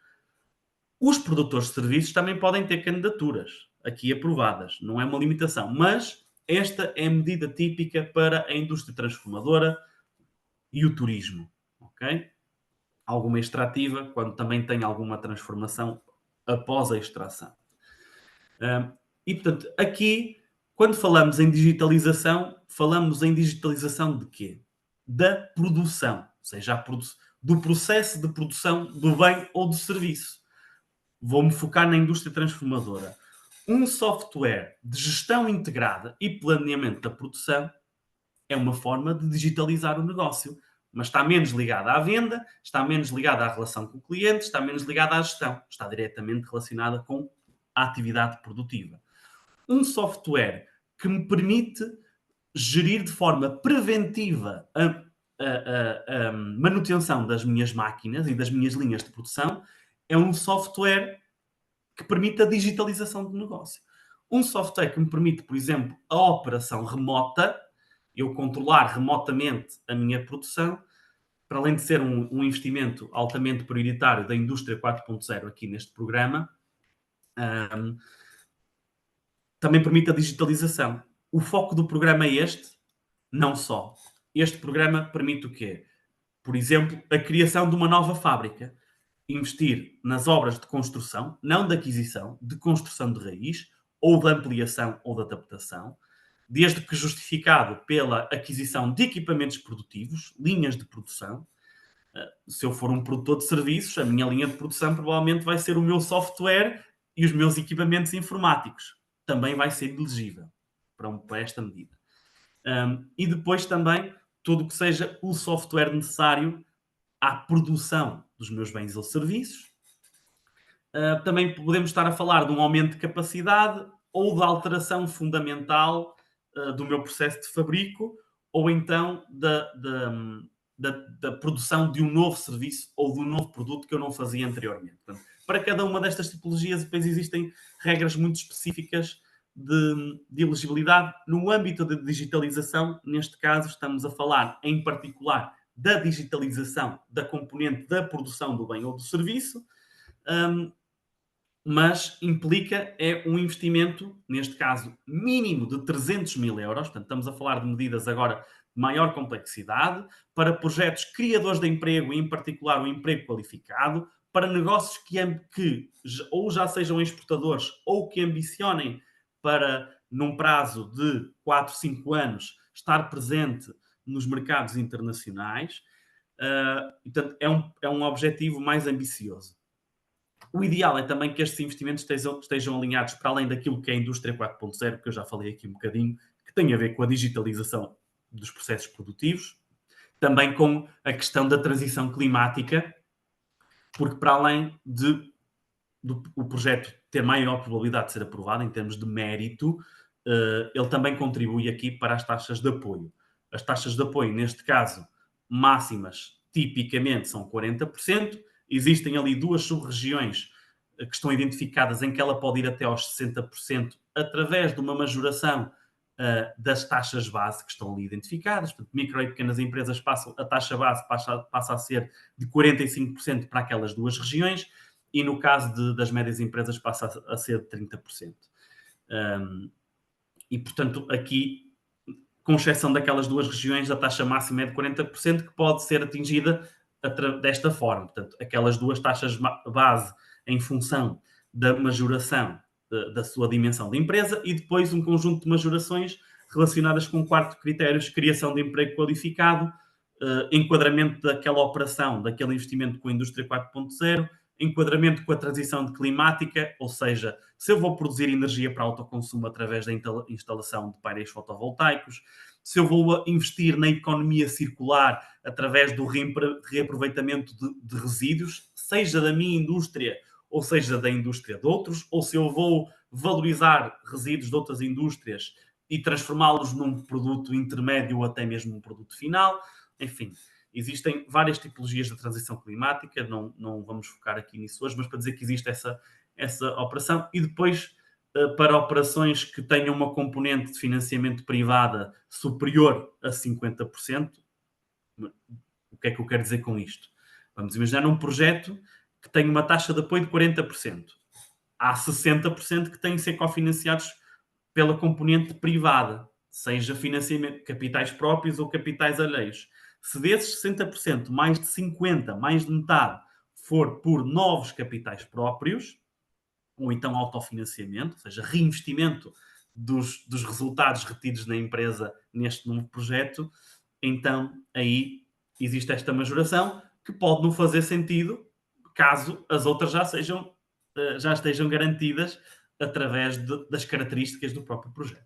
S2: Os produtores de serviços também podem ter candidaturas aqui aprovadas, não é uma limitação, mas esta é a medida típica para a indústria transformadora e o turismo, ok? Alguma extrativa, quando também tem alguma transformação após a extração. E, portanto, aqui, quando falamos em digitalização de quê? Da produção, ou seja, do processo de produção do bem ou do serviço. Vou-me focar na indústria transformadora. Um software de gestão integrada e planeamento da produção é uma forma de digitalizar o negócio, mas está menos ligada à venda, está menos ligada à relação com o cliente, está menos ligada à gestão, está diretamente relacionada com a atividade produtiva. Um software que me permite gerir de forma preventiva a manutenção das minhas máquinas e das minhas linhas de produção é um software que permite a digitalização do negócio. Um software que me permite, por exemplo, a operação remota, eu controlar remotamente a minha produção, para além de ser um investimento altamente prioritário da indústria 4.0 aqui neste programa, também permite a digitalização. O foco do programa é este? Não só. Este programa permite o quê? Por exemplo, a criação de uma nova fábrica. investir nas obras de construção, não de aquisição, de construção de raiz, ou de ampliação ou de adaptação, desde que justificado pela aquisição de equipamentos produtivos, linhas de produção. Se eu for um produtor de serviços, a minha linha de produção provavelmente vai ser o meu software e os meus equipamentos informáticos. Também vai ser elegível para esta medida. E depois também tudo o que seja o software necessário à produção dos meus bens ou serviços. Também podemos estar a falar de um aumento de capacidade ou de alteração fundamental do meu processo de fabrico, ou então da produção de um novo serviço ou de um novo produto que eu não fazia anteriormente. Portanto, para cada uma destas tipologias, depois existem regras muito específicas de elegibilidade. No âmbito da digitalização, neste caso, estamos a falar, em particular, da digitalização da componente da produção do bem ou do serviço, mas implica um investimento, neste caso, mínimo de 300 mil euros. Portanto, estamos a falar de medidas agora de maior complexidade, para projetos criadores de emprego, e em particular o emprego qualificado, para negócios que ou já sejam exportadores ou que ambicionem para, num prazo de 4, 5 anos, estar presente nos mercados internacionais. Portanto, é um objetivo mais ambicioso. O ideal é também que estes investimentos estejam alinhados para além daquilo que é a indústria 4.0, que eu já falei aqui um bocadinho, que tem a ver com a digitalização dos processos produtivos, também com a questão da transição climática, porque para além do projeto ter maior probabilidade de ser aprovado em termos de mérito, ele também contribui aqui para as taxas de apoio. As taxas de apoio, neste caso, máximas, tipicamente são 40%. Existem ali duas sub-regiões que estão identificadas em que ela pode ir até aos 60% através de uma majoração das taxas base que estão ali identificadas. Portanto, micro e pequenas empresas a taxa base passa a ser de 45% para aquelas duas regiões, e no caso das médias empresas passa a ser de 30%. E, portanto, aqui, com exceção daquelas duas regiões, a taxa máxima é de 40%, que pode ser atingida desta forma. Portanto, aquelas duas taxas base em função da majoração da sua dimensão de empresa, e depois um conjunto de majorações relacionadas com o quarto critério, criação de emprego qualificado, enquadramento daquela operação, daquele investimento com a indústria 4.0, enquadramento com a transição climática, ou seja, se eu vou produzir energia para autoconsumo através da instalação de painéis fotovoltaicos, se eu vou investir na economia circular através do reaproveitamento de resíduos, seja da minha indústria ou seja da indústria de outros, ou se eu vou valorizar resíduos de outras indústrias e transformá-los num produto intermédio ou até mesmo um produto final. Enfim, existem várias tipologias de transição climática, não vamos focar aqui nisso hoje, mas para dizer que existe essa operação. E depois, para operações que tenham uma componente de financiamento privada superior a 50%, o que é que eu quero dizer com isto? Vamos imaginar um projeto que tem uma taxa de apoio de 40%. Há 60% que têm que ser cofinanciados pela componente privada, seja financiamento, capitais próprios ou capitais alheios. Se desses 60%, mais de 50%, mais de metade, for por novos capitais próprios, ou então autofinanciamento, ou seja, reinvestimento dos resultados retidos na empresa neste novo projeto, então aí existe esta majoração que pode não fazer sentido caso as outras já estejam garantidas através das características do próprio projeto.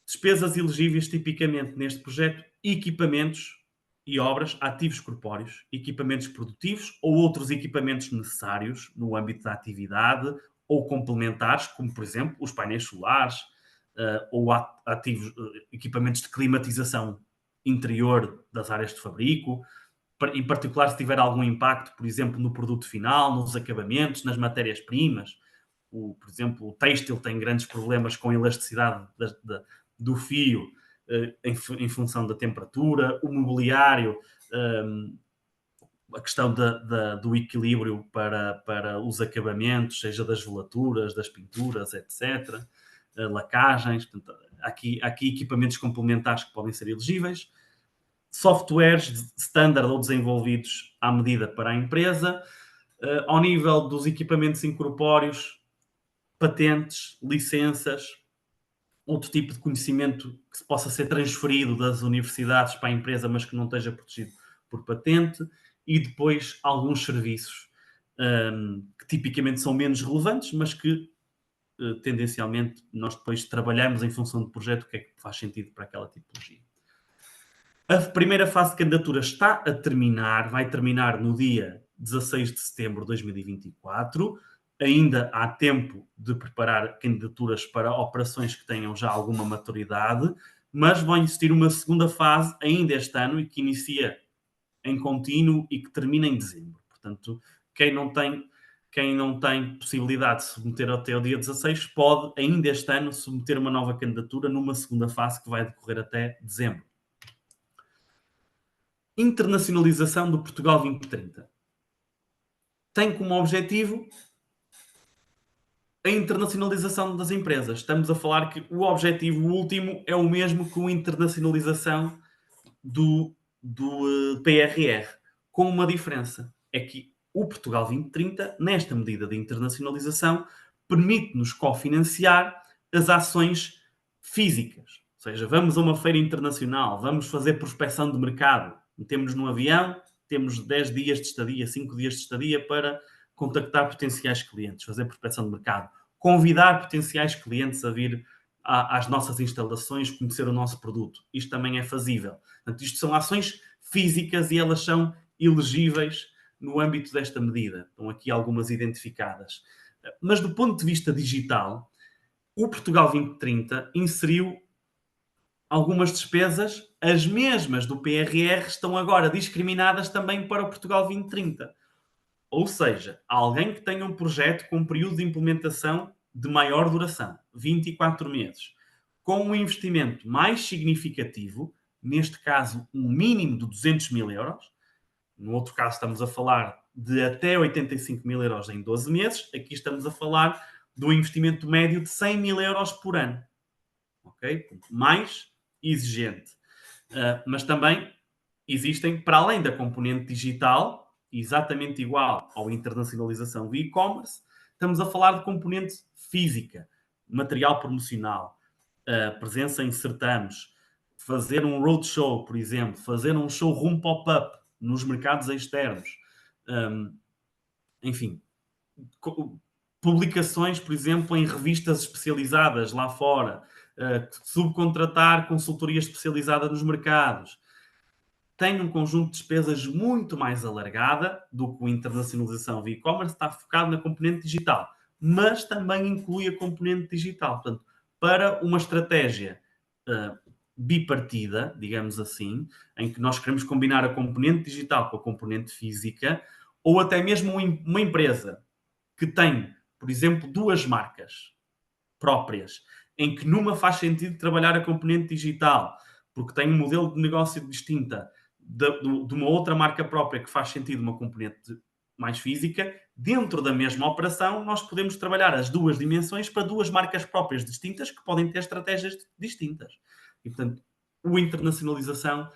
S2: Despesas elegíveis tipicamente neste projeto: equipamentos e obras, ativos corpóreos, equipamentos produtivos ou outros equipamentos necessários no âmbito da atividade ou complementares, como por exemplo os painéis solares, ou equipamentos de climatização interior das áreas de fabrico, em particular se tiver algum impacto, por exemplo, no produto final, nos acabamentos, nas matérias-primas. Por exemplo, o têxtil tem grandes problemas com a elasticidade do fio em função da temperatura. O mobiliário, a questão do equilíbrio para os acabamentos, seja das velaturas, das pinturas, etc. Lacagens. Portanto, há aqui equipamentos complementares que podem ser elegíveis. softwares standard ou desenvolvidos à medida para a empresa, ao nível dos equipamentos incorpóreos, patentes, licenças, outro tipo de conhecimento que se possa ser transferido das universidades para a empresa, mas que não esteja protegido por patente, e depois alguns serviços que tipicamente são menos relevantes, mas que tendencialmente nós depois trabalhamos em função do projeto, o que é que faz sentido para aquela tipologia. A primeira fase de candidatura está a terminar, vai terminar no dia 16 de setembro de 2024. Ainda há tempo de preparar candidaturas para operações que tenham já alguma maturidade, mas vai existir uma segunda fase ainda este ano e que inicia em contínuo e que termina em dezembro. Portanto, quem não tem possibilidade de submeter até o dia 16 pode ainda este ano submeter uma nova candidatura numa segunda fase que vai decorrer até dezembro. Internacionalização do Portugal 2030. Tem como objetivo a internacionalização das empresas. Estamos a falar que o objetivo último é o mesmo que a internacionalização do PRR, com uma diferença. É que o Portugal 2030, nesta medida de internacionalização, permite-nos cofinanciar as ações físicas. Ou seja, vamos a uma feira internacional, vamos fazer prospecção de mercado, metemos-nos num avião, temos 10 dias de estadia, 5 dias de estadia para contactar potenciais clientes, fazer prospecção de mercado, convidar potenciais clientes a vir às nossas instalações, conhecer o nosso produto. Isto também é fazível. Portanto, isto são ações físicas e elas são elegíveis no âmbito desta medida. Estão aqui algumas identificadas. Mas do ponto de vista digital, o Portugal 2030 inseriu algumas despesas, as mesmas do PRR, estão agora discriminadas também para o Portugal 2030. Ou seja, alguém que tenha um projeto com um período de implementação de maior duração, 24 meses, com um investimento mais significativo, neste caso um mínimo de 200 mil euros, no outro caso estamos a falar de até 85 mil euros em 12 meses, aqui estamos a falar do investimento médio de 100 mil euros por ano. Ok? Mais exigente. Mas também existem, para além da componente digital, exatamente igual à internacionalização do e-commerce, estamos a falar de componente física, material promocional, presença em certames, fazer um roadshow, por exemplo, fazer um showroom pop-up nos mercados externos, enfim, publicações, por exemplo, em revistas especializadas lá fora, subcontratar consultoria especializada nos mercados. Tem um conjunto de despesas muito mais alargada do que a internacionalização via e-commerce, está focado na componente digital, mas também inclui a componente digital. Portanto, para uma estratégia bipartida, digamos assim, em que nós queremos combinar a componente digital com a componente física, ou até mesmo uma empresa que tem, por exemplo, duas marcas próprias, em que numa faz sentido trabalhar a componente digital, porque tem um modelo de negócio distinta de uma outra marca própria que faz sentido uma componente mais física, dentro da mesma operação nós podemos trabalhar as duas dimensões para duas marcas próprias distintas que podem ter estratégias distintas. E, portanto, a internacionalização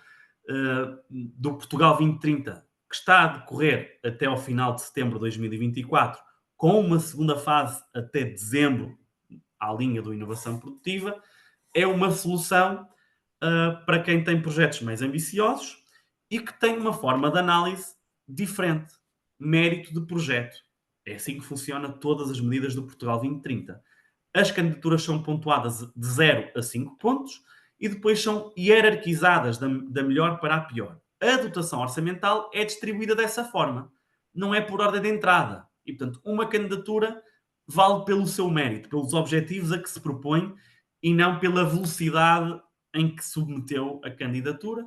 S2: do Portugal 2030, que está a decorrer até ao final de setembro de 2024, com uma segunda fase até dezembro, à linha do inovação produtiva, é uma solução para quem tem projetos mais ambiciosos e que tem uma forma de análise diferente. Mérito de projeto. É assim que funciona todas as medidas do Portugal 2030. As candidaturas são pontuadas de 0 a 5 pontos e depois são hierarquizadas da melhor para a pior. A dotação orçamental é distribuída dessa forma. Não é por ordem de entrada. E, portanto, uma candidatura vale pelo seu mérito, pelos objetivos a que se propõe e não pela velocidade em que submeteu a candidatura.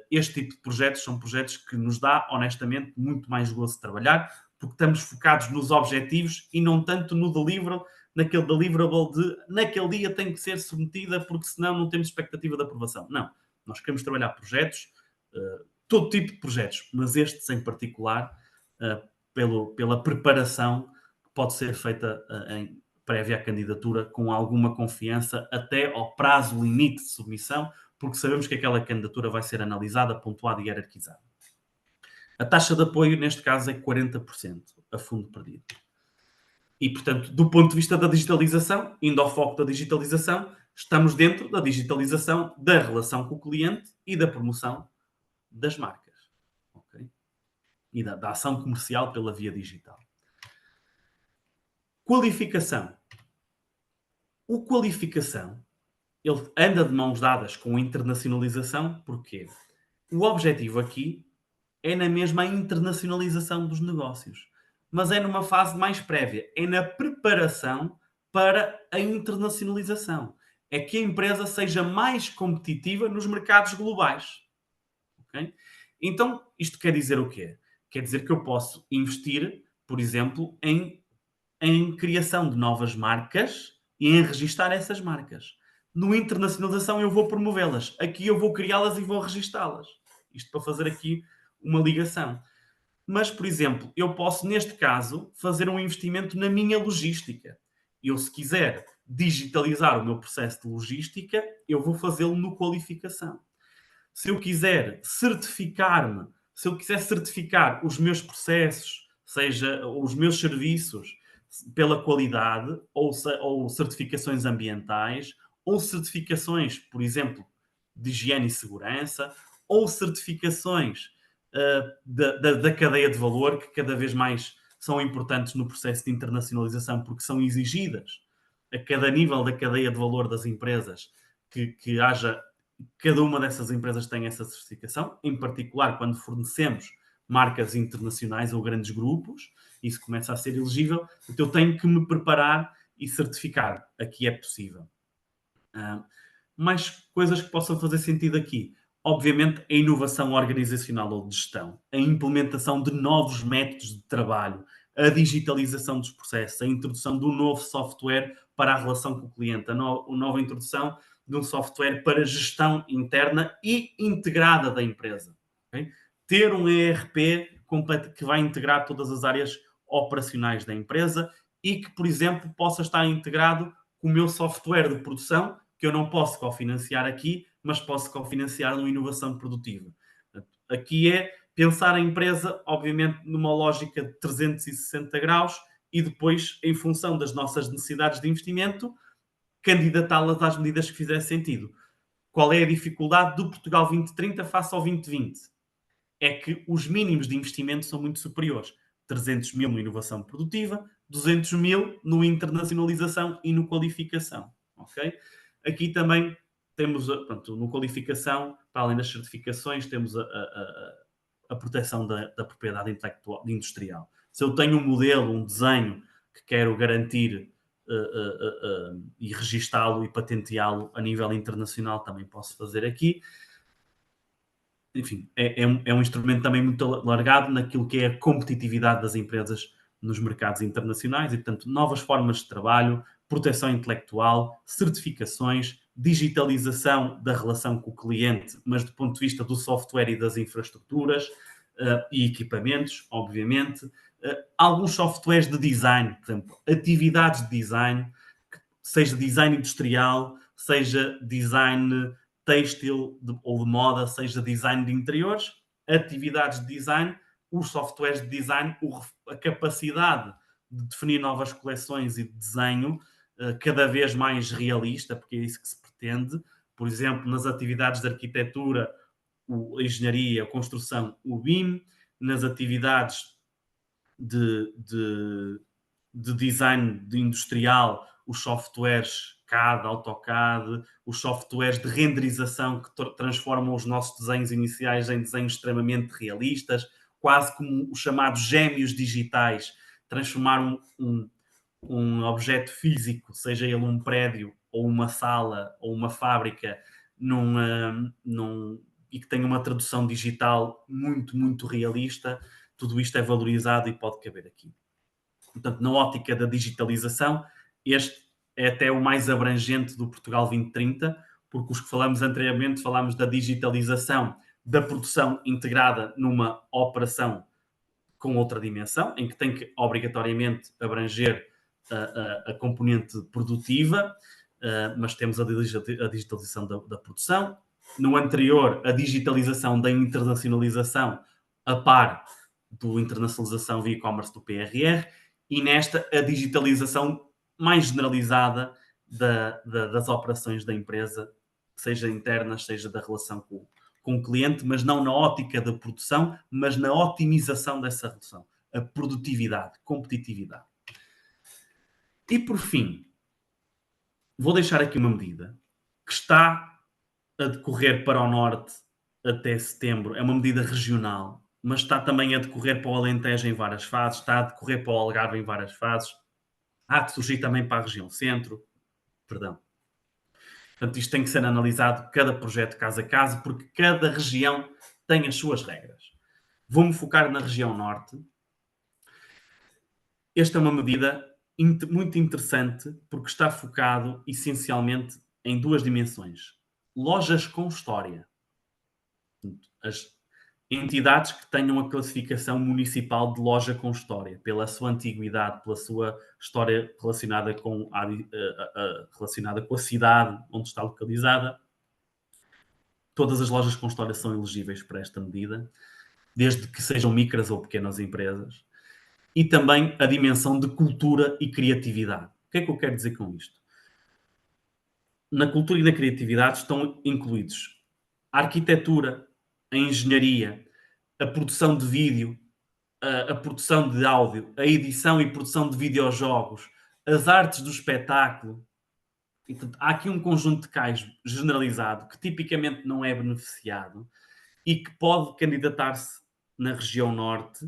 S2: Este tipo de projetos são projetos que nos dá, honestamente, muito mais gozo de trabalhar, porque estamos focados nos objetivos e não tanto no deliverable, naquele deliverable de naquele dia tem que ser submetida porque senão não temos expectativa de aprovação. Não, nós queremos trabalhar projetos, todo tipo de projetos, mas estes em particular, pela preparação que pode ser feita prévia à candidatura com alguma confiança até ao prazo limite de submissão, porque sabemos que aquela candidatura vai ser analisada, pontuada e hierarquizada. A taxa de apoio, neste caso, é 40%, a fundo perdido. E, portanto, do ponto de vista da digitalização, indo ao foco da digitalização, estamos dentro da digitalização da relação com o cliente e da promoção das marcas. Okay? E da ação comercial pela via digital. Qualificação. O qualificação, ele anda de mãos dadas com a internacionalização, porquê? O objetivo aqui é na mesma internacionalização dos negócios, mas é numa fase mais prévia, é na preparação para a internacionalização. É que a empresa seja mais competitiva nos mercados globais. Okay? Então, isto quer dizer o quê? Quer dizer que eu posso investir, por exemplo, em criação de novas marcas e em registar essas marcas. No internacionalização eu vou promovê-las. Aqui eu vou criá-las e vou registá-las. Isto para fazer aqui uma ligação. Mas, por exemplo, eu posso, neste caso, fazer um investimento na minha logística. Eu, se quiser digitalizar o meu processo de logística, eu vou fazê-lo no qualificação. Se eu quiser certificar-me, se eu quiser certificar os meus processos, seja os meus serviços, pela qualidade, ou certificações ambientais, ou certificações, por exemplo, de higiene e segurança, ou certificações da cadeia de valor, que cada vez mais são importantes no processo de internacionalização, porque são exigidas a cada nível da cadeia de valor das empresas que haja, cada uma dessas empresas tem essa certificação, em particular quando fornecemos marcas internacionais ou grandes grupos, isso começa a ser elegível, então eu tenho que me preparar e certificar. Aqui é possível. Mais coisas que possam fazer sentido aqui. Obviamente, a inovação organizacional ou de gestão, a implementação de novos métodos de trabalho, a digitalização dos processos, a introdução de um novo software para a relação com o cliente, a nova introdução de um software para gestão interna e integrada da empresa. Okay? Ter um ERP completo que vai integrar todas as áreas operacionais da empresa e que, por exemplo, possa estar integrado com o meu software de produção, que eu não posso cofinanciar aqui, mas posso cofinanciar numa inovação produtiva. Aqui é pensar a empresa, obviamente, numa lógica de 360 graus e depois, em função das nossas necessidades de investimento, candidatá-las às medidas que fizerem sentido. Qual é a dificuldade do Portugal 2030 face ao 2020? É que os mínimos de investimento são muito superiores. 300 mil no inovação produtiva, 200 mil no internacionalização e no qualificação. Okay? Aqui também temos, pronto, no qualificação, para além das certificações, temos a proteção da propriedade intelectual, industrial. Se eu tenho um modelo, um desenho que quero garantir e registá-lo e patenteá-lo a nível internacional, também posso fazer aqui. Enfim, é um instrumento também muito alargado naquilo que é a competitividade das empresas nos mercados internacionais e, portanto, novas formas de trabalho, proteção intelectual, certificações, digitalização da relação com o cliente, mas do ponto de vista do software e das infraestruturas e equipamentos, obviamente. Alguns softwares de design, por exemplo, atividades de design, seja design industrial, seja design têxtil ou de moda, seja design de interiores, atividades de design, os softwares de design, a capacidade de definir novas coleções e de desenho cada vez mais realista, porque é isso que se pretende. Por exemplo, nas atividades de arquitetura, a engenharia, a construção, o BIM, nas atividades de design de industrial, os softwares CAD, AutoCAD, os softwares de renderização que transformam os nossos desenhos iniciais em desenhos extremamente realistas, quase como os chamados gêmeos digitais, transformar um objeto físico, seja ele um prédio, ou uma sala, ou uma fábrica, e que tenha uma tradução digital muito, muito realista. Tudo isto é valorizado e pode caber aqui. Portanto, na ótica da digitalização, este é até o mais abrangente do Portugal 2030, porque os que falamos anteriormente, falamos da digitalização da produção integrada numa operação com outra dimensão, em que tem que obrigatoriamente abranger a componente produtiva, mas temos a digitalização da produção, no anterior, a digitalização da internacionalização a par do internacionalização via e-commerce do PRR, e nesta, a digitalização mais generalizada das operações da empresa, seja internas, seja da relação com o cliente, mas não na ótica da produção, mas na otimização dessa relação. A produtividade, competitividade. E, por fim, vou deixar aqui uma medida que está a decorrer para o Norte até setembro. É uma medida regional, mas está também a decorrer para o Alentejo em várias fases, está a decorrer para o Algarve em várias fases. Há de surgir também para a região centro. Perdão. Portanto, isto tem que ser analisado cada projeto caso a caso, porque cada região tem as suas regras. Vou-me focar na região norte. Esta é uma medida muito interessante porque está focado essencialmente em duas dimensões. Lojas com história. As entidades que tenham a classificação municipal de loja com história, pela sua antiguidade, pela sua história relacionada com a cidade onde está localizada. Todas as lojas com história são elegíveis para esta medida, desde que sejam micras ou pequenas empresas. E também a dimensão de cultura e criatividade. O que é que eu quero dizer com isto? Na cultura e na criatividade estão incluídos a arquitetura, a engenharia, a produção de vídeo, a produção de áudio, a edição e produção de videojogos, as artes do espetáculo. E, portanto, há aqui um conjunto de cais generalizado que tipicamente não é beneficiado e que pode candidatar-se na região norte,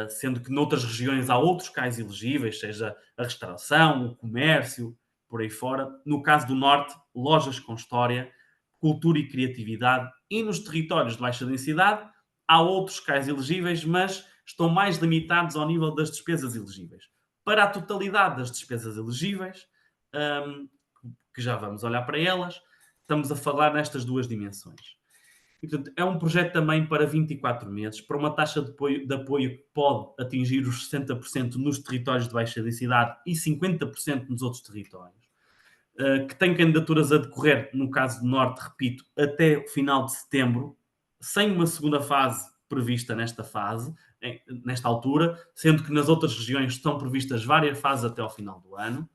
S2: sendo que noutras regiões há outros cais elegíveis, seja a restauração, o comércio, por aí fora. No caso do norte, lojas com história, cultura e criatividade. E nos territórios de baixa densidade há outros cais elegíveis, mas estão mais limitados ao nível das despesas elegíveis. Para a totalidade das despesas elegíveis, que já vamos olhar para elas, estamos a falar nestas duas dimensões. E, portanto, é um projeto também para 24 meses, para uma taxa de apoio que pode atingir os 60% nos territórios de baixa densidade e 50% nos outros territórios, que tem candidaturas a decorrer, no caso do Norte, repito, até o final de setembro, sem uma segunda fase prevista nesta altura, sendo que nas outras regiões estão previstas várias fases até ao final do ano,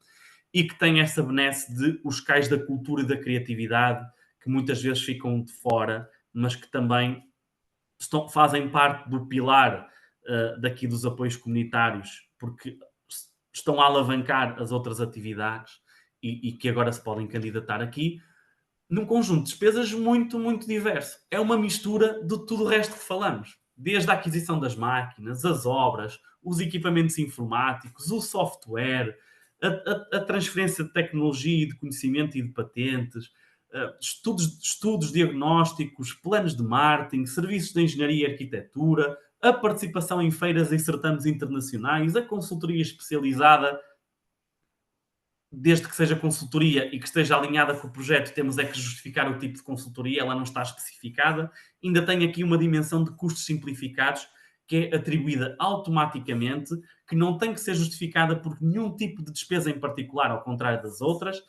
S2: e que tem essa benesse de os cais da cultura e da criatividade, que muitas vezes ficam de fora, mas que também fazem parte do pilar daqui dos apoios comunitários, porque estão a alavancar as outras atividades e que agora se podem candidatar aqui, num conjunto de despesas muito, muito diverso. É uma mistura de tudo o resto que falamos, desde a aquisição das máquinas, as obras, os equipamentos informáticos, o software, a transferência de tecnologia e de conhecimento e de patentes, estudos diagnósticos, planos de marketing, serviços de engenharia e arquitetura, a participação em feiras e certames internacionais, a consultoria especializada, desde que seja consultoria e que esteja alinhada com o projeto, temos é que justificar o tipo de consultoria, ela não está especificada. Ainda tem aqui uma dimensão de custos simplificados que é atribuída automaticamente, que não tem que ser justificada por nenhum tipo de despesa em particular, ao contrário das outras.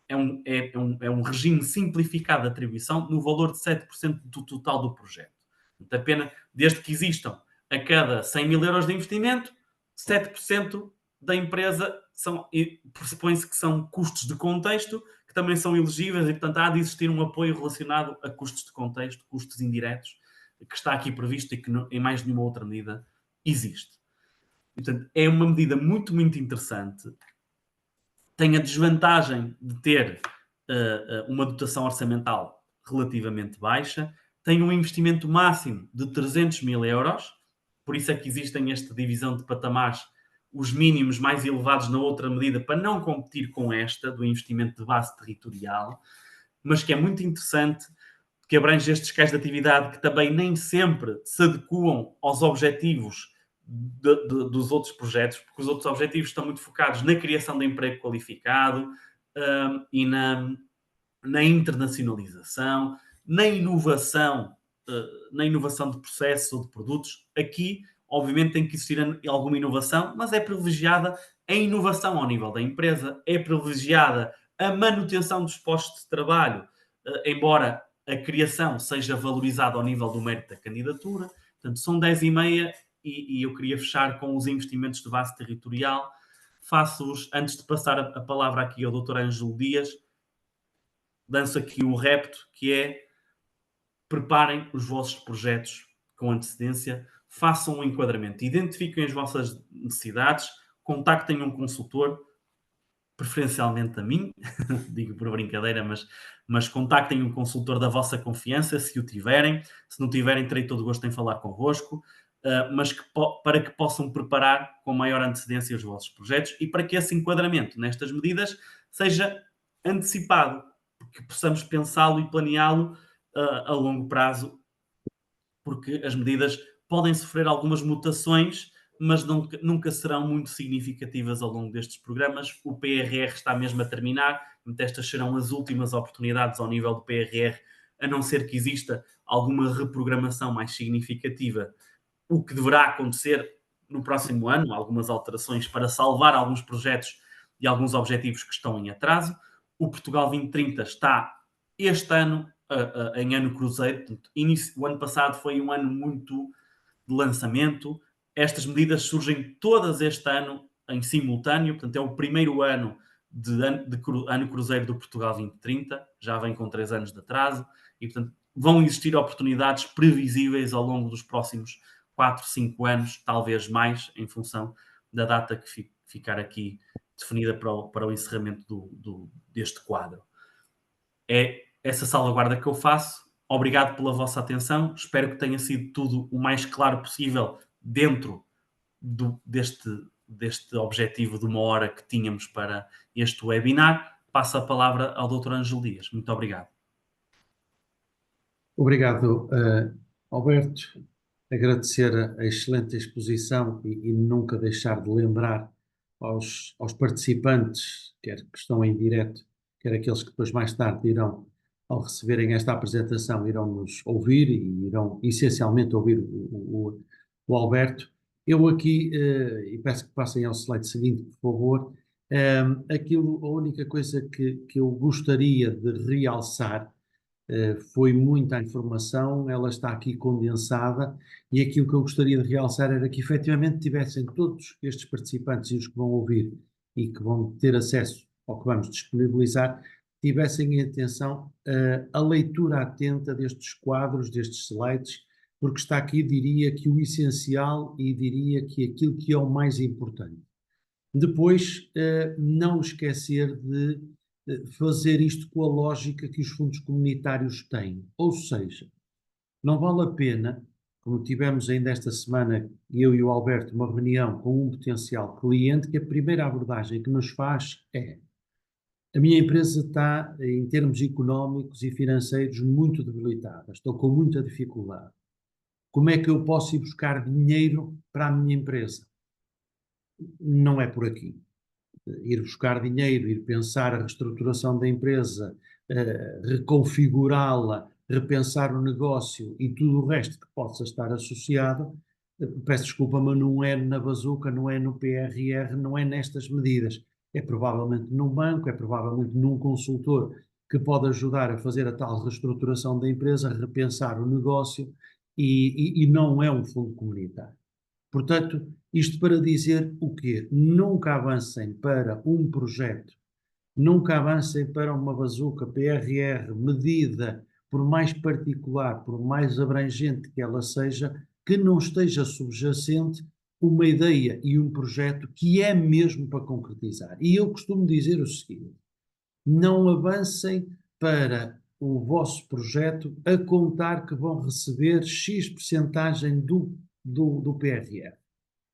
S2: É um regime simplificado de atribuição no valor de 7% do total do projeto. Portanto, apenas, desde que existam a cada 100 mil euros de investimento, 7% da empresa pressupõe-se que são custos de contexto, que também são elegíveis e, portanto, há de existir um apoio relacionado a custos de contexto, custos indiretos, que está aqui previsto e que em mais nenhuma outra medida existe. Portanto, é uma medida muito, muito interessante. Tem a desvantagem de ter uma dotação orçamental relativamente baixa, tem um investimento máximo de 300 mil euros, por isso é que existem esta divisão de patamares, os mínimos mais elevados na outra medida, para não competir com esta, do investimento de base territorial, mas que é muito interessante, que abrange estes cais de atividade que também nem sempre se adequam aos objetivos dos outros projetos, porque os outros objetivos estão muito focados na criação de emprego qualificado e na internacionalização, na inovação de processos ou de produtos. Aqui, obviamente, tem que existir alguma inovação, mas é privilegiada a inovação ao nível da empresa, é privilegiada a manutenção dos postos de trabalho, embora a criação seja valorizada ao nível do mérito da candidatura. Portanto, são 10h30 e eu queria fechar com os investimentos de base territorial. Faço-vos, antes de passar a palavra aqui ao Dr. Ângelo Dias, lanço aqui o repto, que é: preparem os vossos projetos com antecedência, façam um enquadramento, identifiquem as vossas necessidades, contactem um consultor, preferencialmente a mim, digo por brincadeira, mas contactem um consultor da vossa confiança, se o tiverem. Se não tiverem, terei todo o gosto em falar convosco, mas para que possam preparar com maior antecedência os vossos projetos e para que esse enquadramento nestas medidas seja antecipado, que possamos pensá-lo e planeá-lo a longo prazo, porque as medidas podem sofrer algumas mutações, mas nunca serão muito significativas ao longo destes programas. O PRR está mesmo a terminar, estas serão as últimas oportunidades ao nível do PRR, a não ser que exista alguma reprogramação mais significativa, o que deverá acontecer no próximo ano, algumas alterações para salvar alguns projetos e alguns objetivos que estão em atraso. O Portugal 2030 está este ano em ano cruzeiro. Portanto, o ano passado foi um ano muito de lançamento. Estas medidas surgem todas este ano em simultâneo, portanto é o primeiro ano de ano cruzeiro do Portugal 2030, já vem com 3 anos de atraso, e portanto vão existir oportunidades previsíveis ao longo dos próximos 4, 5 anos, talvez mais, em função da data que ficar aqui definida para o encerramento deste quadro. É essa salvaguarda que eu faço. Obrigado pela vossa atenção. Espero que tenha sido tudo o mais claro possível dentro deste objetivo de 1 hora que tínhamos para este webinar. Passo a palavra ao Dr. Ângelo Dias. Muito obrigado.
S3: Obrigado, Alberto. Agradecer a excelente exposição e nunca deixar de lembrar aos participantes, quer que estão em direto, quer aqueles que depois mais tarde irão, ao receberem esta apresentação, irão nos ouvir e irão essencialmente ouvir o Alberto. Eu aqui, e peço que passem ao slide seguinte, por favor, a única coisa que eu gostaria de realçar, foi muita informação, ela está aqui condensada, e aquilo que eu gostaria de realçar era que efetivamente tivessem todos estes participantes e os que vão ouvir e que vão ter acesso ao que vamos disponibilizar, tivessem em atenção a leitura atenta destes quadros, destes slides, porque está aqui, diria que o essencial e diria que aquilo que é o mais importante. Depois, não esquecer de fazer isto com a lógica que os fundos comunitários têm. Ou seja, não vale a pena, como tivemos ainda esta semana, eu e o Alberto, uma reunião com um potencial cliente, que a primeira abordagem que nos faz é: a minha empresa está, em termos económicos e financeiros, muito debilitada, estou com muita dificuldade. Como é que eu posso ir buscar dinheiro para a minha empresa? Não é por aqui. Ir buscar dinheiro, ir pensar a reestruturação da empresa, reconfigurá-la, repensar o negócio e tudo o resto que possa estar associado, peço desculpa, mas não é na bazuca, não é no PRR, não é nestas medidas. É provavelmente num banco, é provavelmente num consultor que pode ajudar a fazer a tal reestruturação da empresa, a repensar o negócio e não é um fundo comunitário. Portanto, isto para dizer o quê? Nunca avancem para um projeto, nunca avancem para uma bazuca PRR medida, por mais particular, por mais abrangente que ela seja, que não esteja subjacente uma ideia e um projeto que é mesmo para concretizar. E eu costumo dizer o seguinte: não avancem para o vosso projeto a contar que vão receber X percentagem do PRR,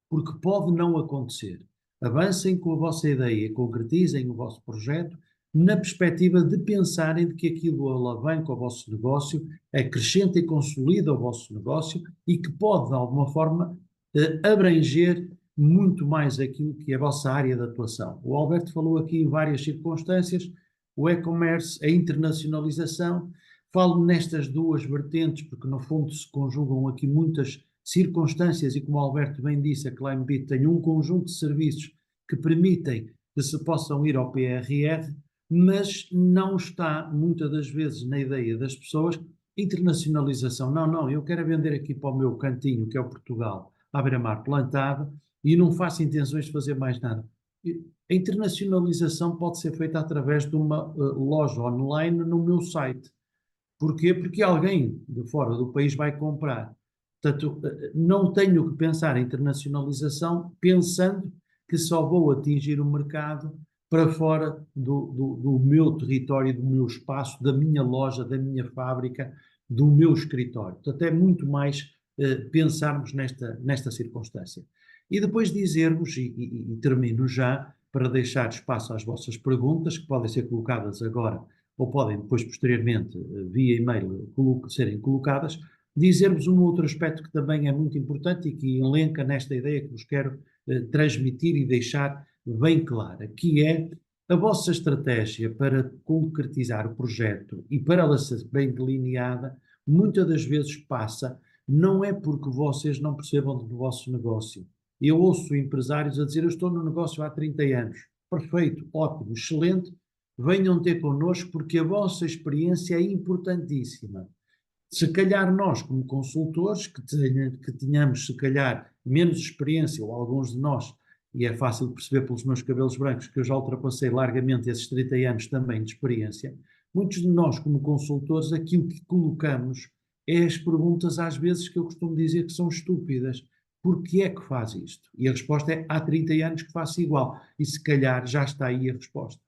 S3: porque pode não acontecer. Avancem com a vossa ideia, concretizem o vosso projeto na perspectiva de pensarem de que aquilo alavanca o vosso negócio, acrescenta e consolida o vosso negócio e que pode, de alguma forma, abranger muito mais aquilo que é a vossa área de atuação. O Alberto falou aqui em várias circunstâncias: o e-commerce, a internacionalização. Falo nestas duas vertentes porque, no fundo, se conjugam aqui muitas circunstâncias e, como o Alberto bem disse, a Climebit tem um conjunto de serviços que permitem que se possam ir ao PRR. mas não está, muitas das vezes, na ideia das pessoas, internacionalização. Não, não, eu quero vender aqui para o meu cantinho, que é o Portugal, à beira-mar plantado, e não faço intenções de fazer mais nada. A internacionalização pode ser feita através de uma loja online no meu site. Porquê? Porque alguém de fora do país vai comprar. Portanto, não tenho que pensar em internacionalização pensando que só vou atingir o mercado para fora do meu território, do meu espaço, da minha loja, da minha fábrica, do meu escritório. Portanto, é muito mais pensarmos nesta circunstância. E depois dizer-vos, e termino já, para deixar espaço às vossas perguntas, que podem ser colocadas agora ou podem depois, posteriormente, via e-mail, serem colocadas, dizer-vos um outro aspecto que também é muito importante e que elenca nesta ideia que vos quero transmitir e deixar bem clara, que é a vossa estratégia para concretizar o projeto e para ela ser bem delineada, muitas das vezes passa, não é porque vocês não percebam do vosso negócio. Eu ouço empresários a dizer, eu estou no negócio há 30 anos. Perfeito, ótimo, excelente, venham ter connosco porque a vossa experiência é importantíssima. Se calhar nós, como consultores, que tenhamos, se calhar, menos experiência, ou alguns de nós, e é fácil perceber pelos meus cabelos brancos que eu já ultrapassei largamente esses 30 anos também de experiência, muitos de nós, como consultores, aquilo que colocamos é as perguntas, às vezes, que eu costumo dizer que são estúpidas. Porquê é que faz isto? E a resposta é, há 30 anos que faço igual. E se calhar já está aí a resposta,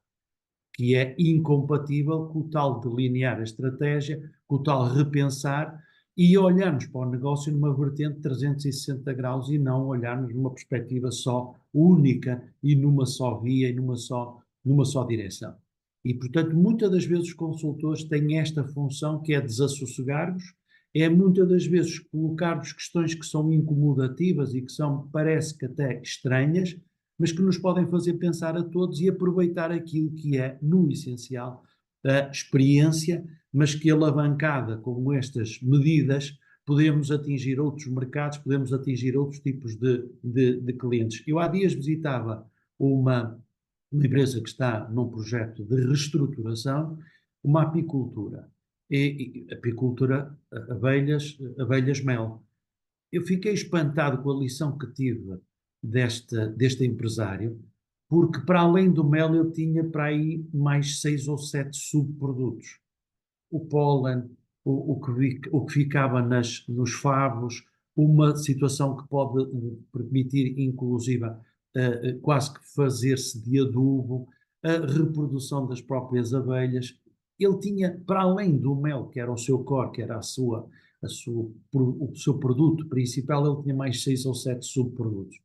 S3: que é incompatível com o tal delinear a estratégia, com o tal repensar e olharmos para o negócio numa vertente de 360 graus e não olharmos numa perspectiva só única e numa só via e numa só direção. E, portanto, muitas das vezes os consultores têm esta função que é desassossegar-vos, é muitas das vezes colocar-vos questões que são incomodativas e que são, parece que até estranhas, mas que nos podem fazer pensar a todos e aproveitar aquilo que é, no essencial, a experiência, mas que alavancada com estas medidas podemos atingir outros mercados, podemos atingir outros tipos de clientes. Eu há dias visitava uma empresa que está num projeto de reestruturação, uma apicultura. E apicultura, abelhas mel. Eu fiquei espantado com a lição que tive deste empresário, porque para além do mel eu tinha para aí mais 6 ou 7 subprodutos. O pólen, o que ficava nos favos, uma situação que pode permitir, inclusive, quase que fazer-se de adubo, a reprodução das próprias abelhas. Ele tinha, para além do mel, que era o seu core, que era o seu produto principal, ele tinha mais 6 ou 7 subprodutos.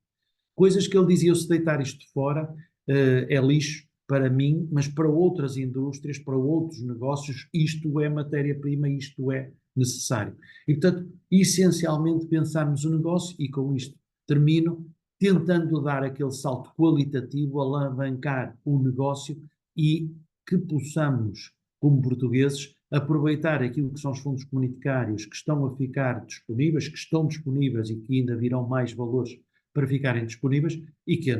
S3: Coisas que ele dizia, se deitar isto fora, é lixo para mim, mas para outras indústrias, para outros negócios, isto é matéria-prima, isto é necessário. E, portanto, essencialmente pensarmos o negócio, e com isto termino, tentando dar aquele salto qualitativo, alavancar o negócio e que possamos, como portugueses, aproveitar aquilo que são os fundos comunitários que estão a ficar disponíveis, que estão disponíveis e que ainda virão mais valores para ficarem disponíveis e que as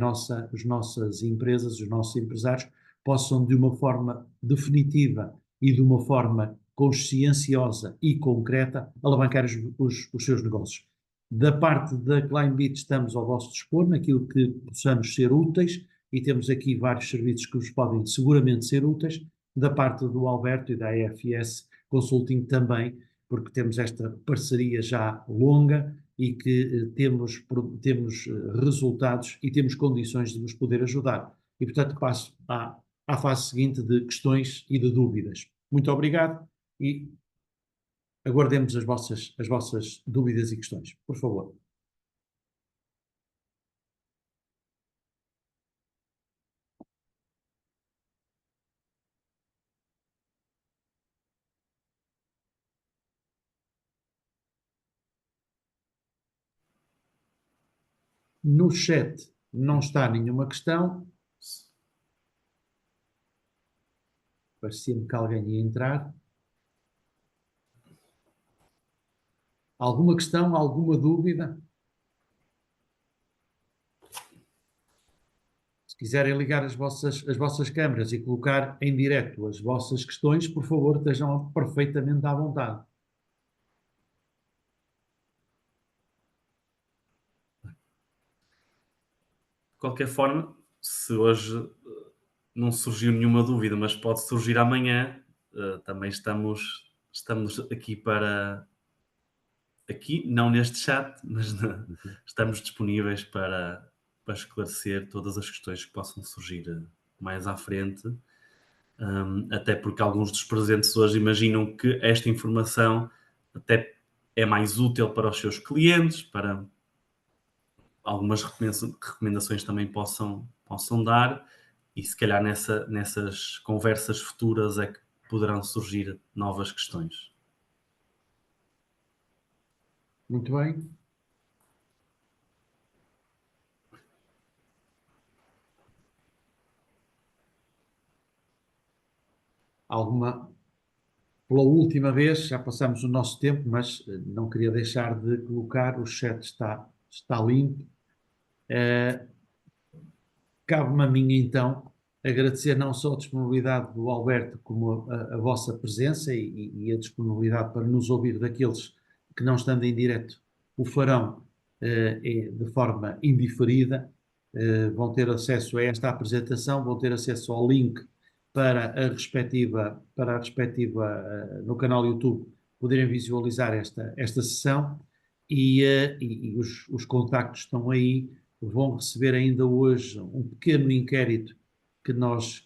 S3: nossas empresas, os nossos empresários possam de uma forma definitiva e de uma forma conscienciosa e concreta alavancar os seus negócios. Da parte da Kleinbit estamos ao vosso dispor naquilo que possamos ser úteis e temos aqui vários serviços que vos podem seguramente ser úteis. Da parte do Alberto e da AFS Consulting também, porque temos esta parceria já longa e que temos resultados e temos condições de vos poder ajudar. E, portanto, passo à fase seguinte de questões e de dúvidas. Muito obrigado e aguardemos as vossas dúvidas e questões. Por favor. No chat não está nenhuma questão. Parecia-me que alguém ia entrar. Alguma questão, alguma dúvida? Se Se quiserem ligar as vossas câmaras e colocar em direto as vossas questões, por favor, estejam perfeitamente à vontade.
S2: De qualquer forma, se hoje não surgiu nenhuma dúvida, mas pode surgir amanhã, também estamos aqui aqui, não neste chat, mas estamos disponíveis para esclarecer todas as questões que possam surgir mais à frente, até porque alguns dos presentes hoje imaginam que esta informação até é mais útil para os seus clientes, para algumas recomendações também possam dar, e se calhar nessas conversas futuras é que poderão surgir novas questões.
S3: Muito bem. Pela última vez, já passamos o nosso tempo, mas não queria deixar de colocar, o chat está limpo. Cabe-me a mim, então, agradecer não só a disponibilidade do Alberto, como a vossa presença e a disponibilidade para nos ouvir daqueles que, não estando em direto, o farão de forma indiferida. Vão ter acesso a esta apresentação, vão ter acesso ao link para a respectiva no canal YouTube, poderem visualizar esta sessão e os contactos estão aí. Vão receber ainda hoje um pequeno inquérito que nós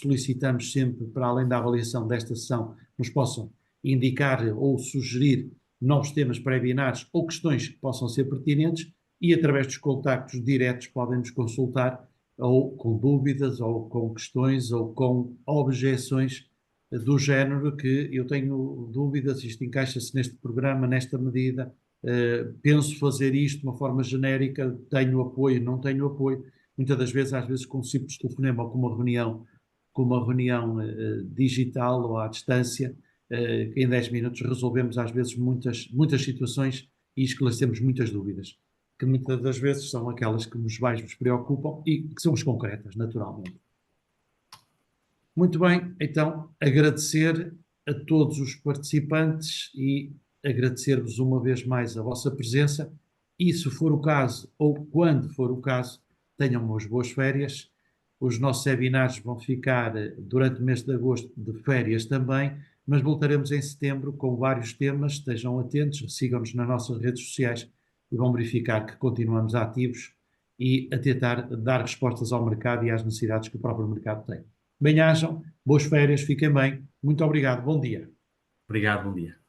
S3: solicitamos sempre, para além da avaliação desta sessão, nos possam indicar ou sugerir novos temas para webinars ou questões que possam ser pertinentes, e através dos contactos diretos podem nos consultar, ou com dúvidas, ou com questões, ou com objeções do género que eu tenho dúvidas, isto encaixa-se neste programa, nesta medida, penso fazer isto de uma forma genérica, tenho apoio, não tenho apoio. Muitas das vezes, às vezes com um simples telefonema ou com uma reunião digital ou à distância, em 10 minutos resolvemos às vezes muitas situações e esclarecemos muitas dúvidas, que muitas das vezes são aquelas que mais vos preocupam e que são as concretas, naturalmente. Muito bem, então agradecer a todos os participantes e agradecer-vos uma vez mais a vossa presença, e se for o caso, ou quando for o caso, tenham umas boas férias. Os nossos webinars vão ficar durante o mês de agosto de férias também, mas voltaremos em setembro com vários temas. Estejam atentos, sigam-nos nas nossas redes sociais e vão verificar que continuamos ativos e a tentar dar respostas ao mercado e às necessidades que o próprio mercado tem. Bem-ajam, boas férias, fiquem bem. Muito obrigado, bom dia.
S2: Obrigado, bom dia.